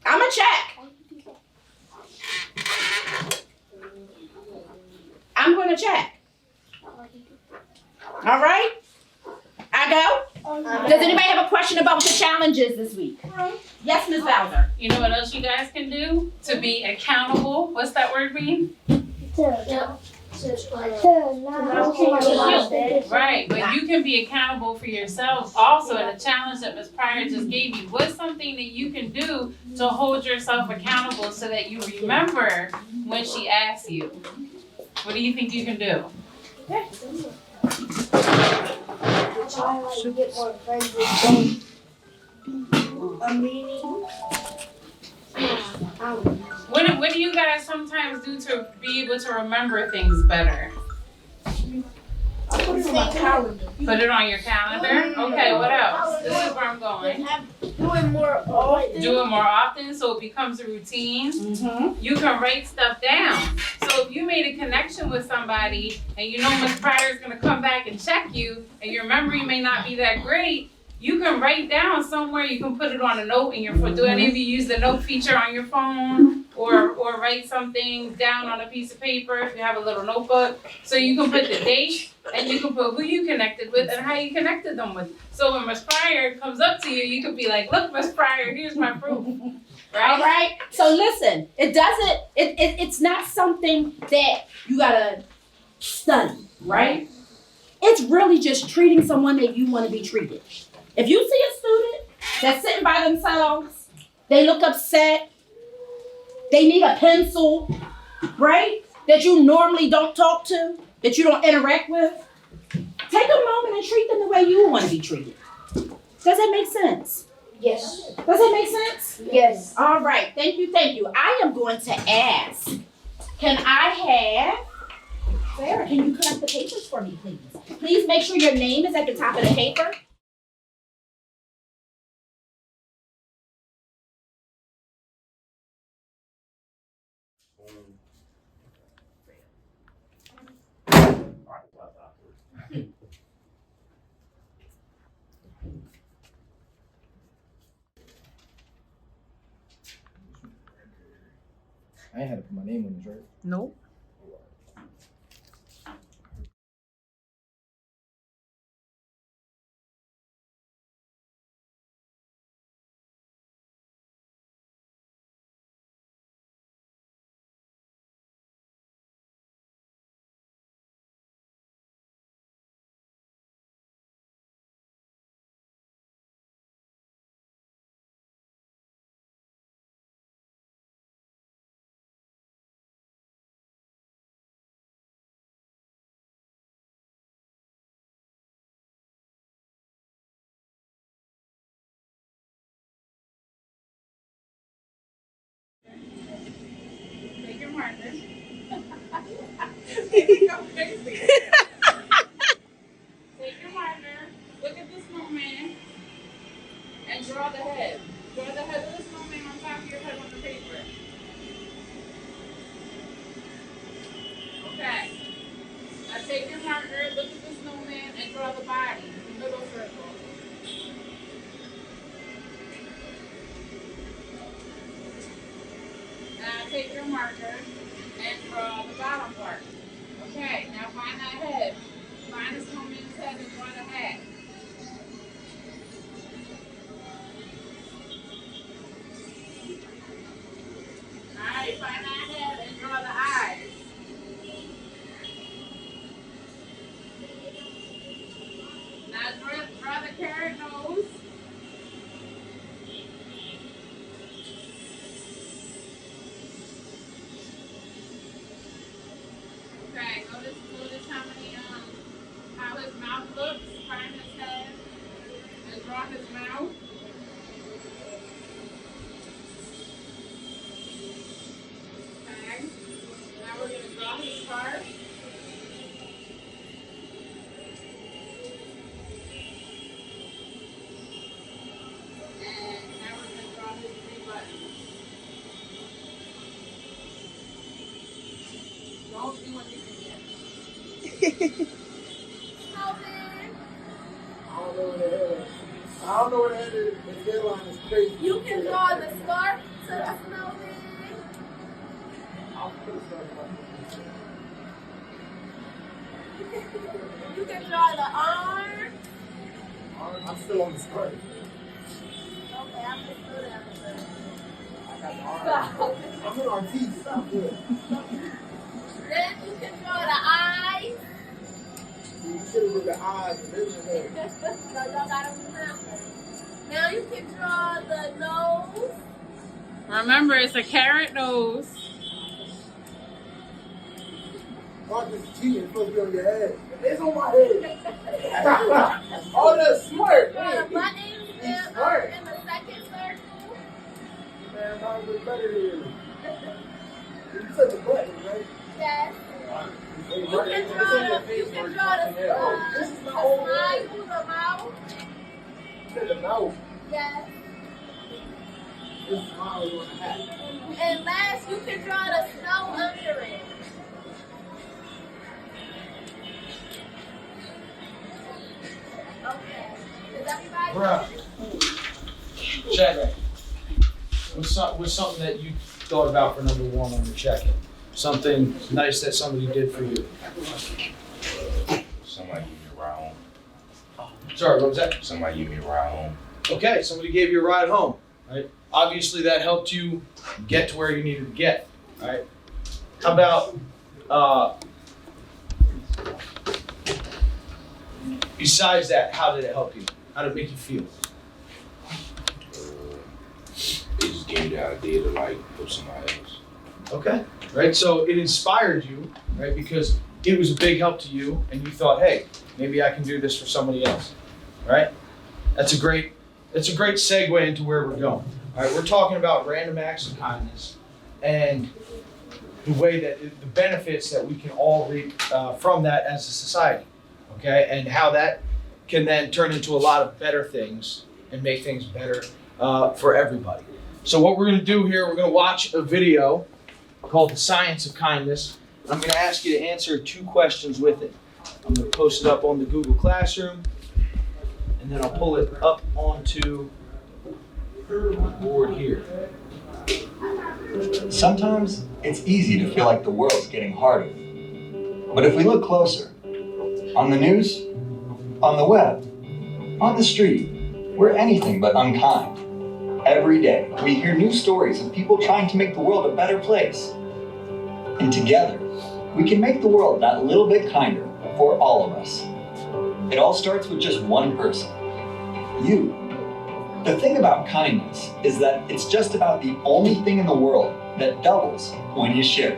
I'm going to check. I'm going to check. All right? I go? Does anybody have a question about the challenges this week? Yes, Ms. Bowser. You know what else you guys can do to be accountable? What's that word mean? Right, but you can be accountable for yourself also. And the challenge that Ms. Pryor just gave you, what's something that you can do to hold yourself accountable so that you remember when she asks you? What do you think you can do? What do you guys sometimes do to be able to remember things better? Put it on my calendar. Put it on your calendar? Okay, what else? This is where I'm going. Do it more often. Do it more often so it becomes a routine. Mm-hmm. You can write stuff down. So if you made a connection with somebody and you know Ms. Pryor is going to come back and check you and your memory may not be that great, you can write down somewhere. You can put it on a note in your phone. Do any of you use the note feature on your phone or write something down on a piece of paper if you have a little notebook? So you can put the date and you can put who you connected with and how you connected them with. So when Ms. Pryor comes up to you, you could be like, look, Ms. Pryor, here's my proof. Right? All right. So listen, it's not something that you gotta study, right? It's really just treating someone that you want to be treated. If you see a student that's sitting by themselves, they look upset, they need a pencil, right? That you normally don't talk to, that you don't interact with, take a moment and treat them the way you want to be treated. Does that make sense? Yes. Does that make sense? Yes. All right. Thank you. I am going to ask, can I have, Sarah, can you collect the papers for me, please? Please make sure your name is at the top of the paper. I ain't had to put my name on this, right? Nope. Take your marker. Take your marker. Look at this moment. take your marker and draw the bottom part. Okay, now find that head. Find the snowman's head and draw the head. Alright, find that head and draw the eyes. Now draw the carrot nose. Okay, notice how his mouth looks. Find his head and draw his mouth. Okay. Now we're gonna draw his heart. And now we're gonna draw his 3 buttons. Don't do anything yet. I don't know what the hell. I don't know what the hell is. The deadline is crazy. You can draw the scarf to the snowman. I'll put a start on You can draw the arm. I'm still on the start. Okay, I'm just doing that. I got the arm. I'm an artiste. I'm good. Then you can draw the eyes. You should have did the eyes and then the head. No, y'all gotta remember. Now you can draw the nose. Remember, it's a carrot nose. Mark is cheating. It's supposed to be on your head. It's on my head. Oh, that's smart. Draw the buttons in the second circle. Man, mine was better than you. You said the button, right? Yes. You can draw the mouth. You said the mouth. Yes. This smile is on the hat. And last, you can draw the snow under it. Okay. Does everybody? Bruh. Check it. What's something that you thought about for number 1 on your check-in? Something nice that somebody did for you. Somebody give me a ride home. Sorry, what was that? Somebody give me a ride home. Okay, somebody gave you a ride home, right? Obviously that helped you get to where you needed to get, right? How about, besides that, how did it help you? How did it make you feel? It just gave me the idea to like help somebody else. Okay, right? So it inspired you, right? Because it was a big help to you and you thought, hey, maybe I can do this for somebody else, right? That's a great segue into where we're going. All right, we're talking about random acts of kindness and the way that the benefits that we can all reap from that as a society, okay? And how that can then turn into a lot of better things and make things better for everybody. So what we're gonna do here, we're gonna watch a video called The Science of Kindness. I'm gonna ask you to answer 2 questions with it. I'm gonna post it up on the Google Classroom, and then I'll pull it up onto the board here. Sometimes it's easy to feel like the world's getting harder. But if we look closer, on the news, on the web, on the street, we're anything but unkind. Every day, we hear new stories of people trying to make the world a better place. And together, we can make the world that little bit kinder for all of us. It all starts with just one person, you. The thing about kindness is that it's just about the only thing in the world that doubles when you share.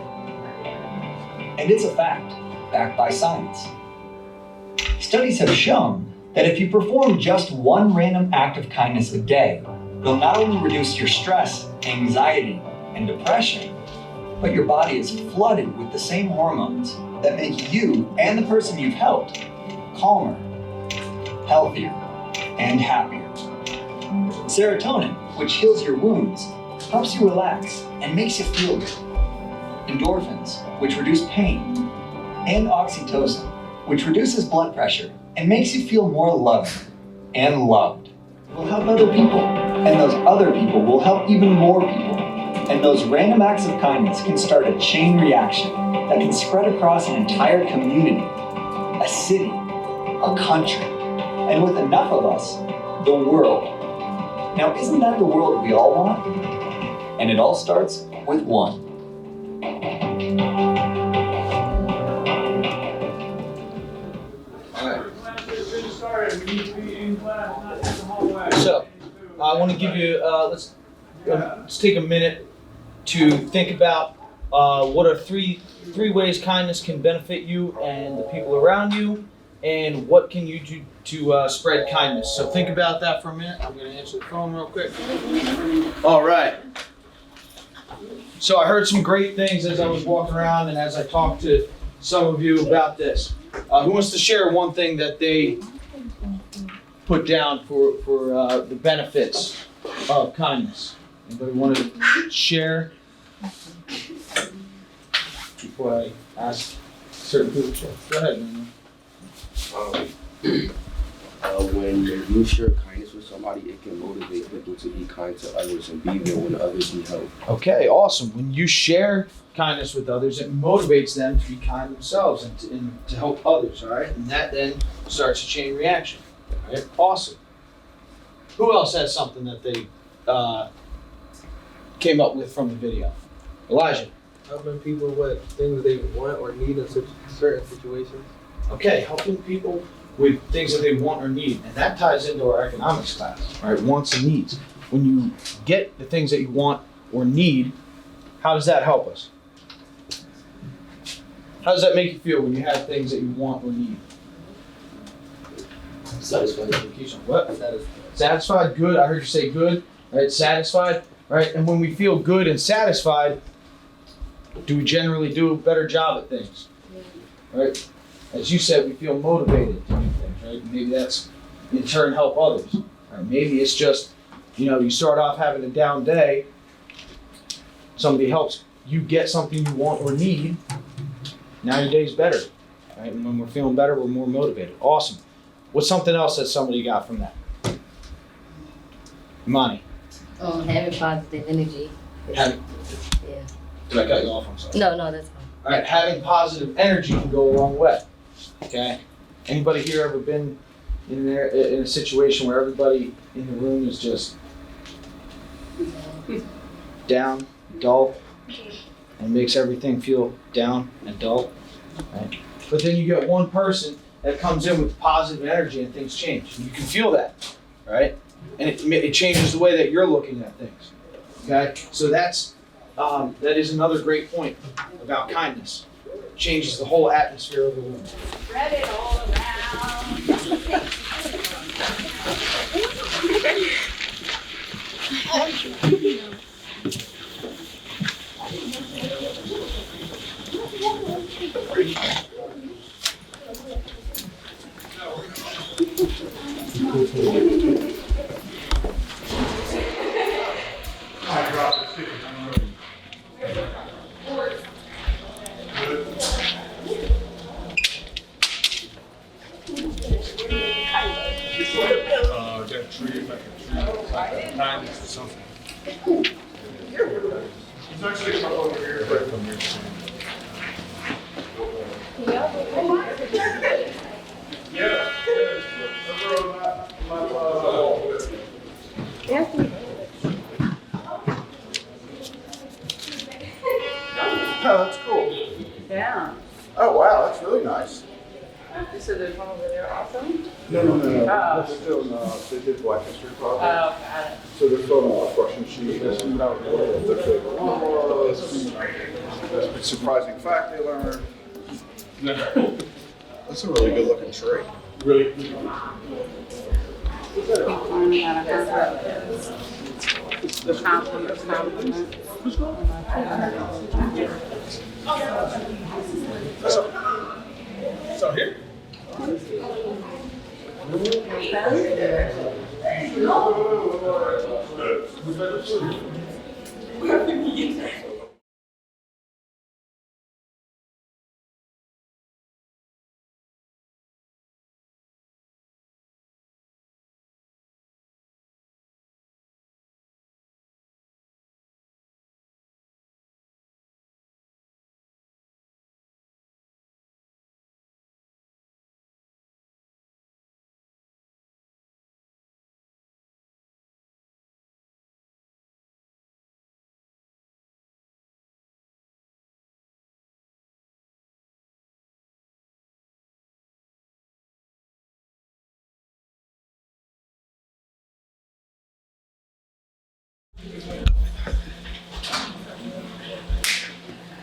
And it's a fact, backed by science. Studies have shown that if you perform just one random act of kindness a day, you'll not only reduce your stress, anxiety, and depression, but your body is flooded with the same hormones that make you and the person you've helped calmer, healthier, and happier. Serotonin, which heals your wounds, helps you relax and makes you feel good. Endorphins, which reduce pain, and oxytocin, which reduces blood pressure and makes you feel more loving and loved, will help other people, and those other people will help even more people. And those random acts of kindness can start a chain reaction that can spread across an entire community, a city, a country, and with enough of us, the world. Now, isn't that the world we all want? And it all starts with one. So, I want to give you, let's take a minute to think about what are three ways kindness can benefit you and the people around you, and what can you do to spread kindness. So think about that for a minute. I'm going to answer the phone real quick. All right. So I heard some great things as I was walking around and as I talked to some of you about this. Who wants to share one thing that they put down for the benefits of kindness? Anybody want to share before I ask certain people? Go ahead, man. When you share kindness with somebody, it can motivate people to be kind to others and be there when others need help. Okay, awesome. When you share kindness with others, it motivates them to be kind themselves and to help others, all right? And that then starts a chain reaction, all right? Awesome. Who else has something that they came up with from the video? Elijah. Helping people with things they want or need in certain situations. Okay, helping people with things that they want or need. And that ties into our economics class, right? Wants and needs. When you get the things that you want or need, how does that help us? How does that make you feel when you have things that you want or need? Satisfied. What? Satisfied, good. I heard you say good, right? Satisfied, right? And when we feel good and satisfied, do we generally do a better job at things, right? As you said, we feel motivated to do things, right? Maybe that's in turn help others, right? Maybe it's just, you start off having a down day, somebody helps you get something you want or need, now your day's better, right? And when we're feeling better, we're more motivated. Awesome. What's something else that somebody got from that? Imani. Having positive energy. Yeah. Did I cut you off? I'm sorry. No, that's fine. All right, having positive energy can go a long way. Okay. Anybody here ever been in a situation where everybody in the room is just down, dull, and makes everything feel down and dull, right? But then you get one person that comes in with positive energy and things change. You can feel that, right? And it changes the way that you're looking at things. Okay, so that is another great point about kindness. It changes the whole atmosphere of the room. Spread it all That tree, like a tree, kindness or something. It's actually a couple over here, right from here. Yeah. Oh, that's cool. Yeah. Oh, wow, that's really nice. You said there's one over there also? No. Oh. They're still, they did Black History Project. Oh, got it. So they're still on a Russian sheet. It's a surprising fact they learned. That's a really good looking tree. Really? So here?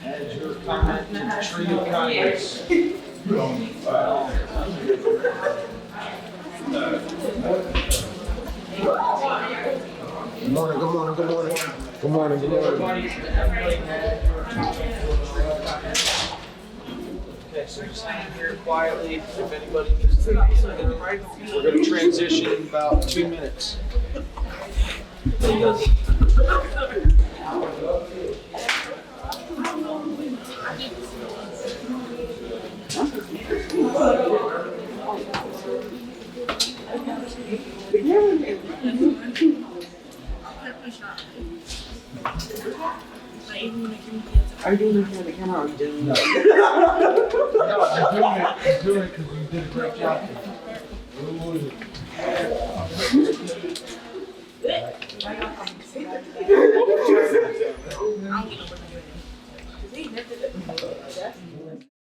Add your comment to the tree of kindness. Good morning, good morning, good morning. Good morning, good morning. Okay, so just hang here quietly. If anybody needs to take a second, we're going to transition in about 2 minutes. Are you doing this for the camera or are you doing No, I'm doing it because you did a great job. I don't get no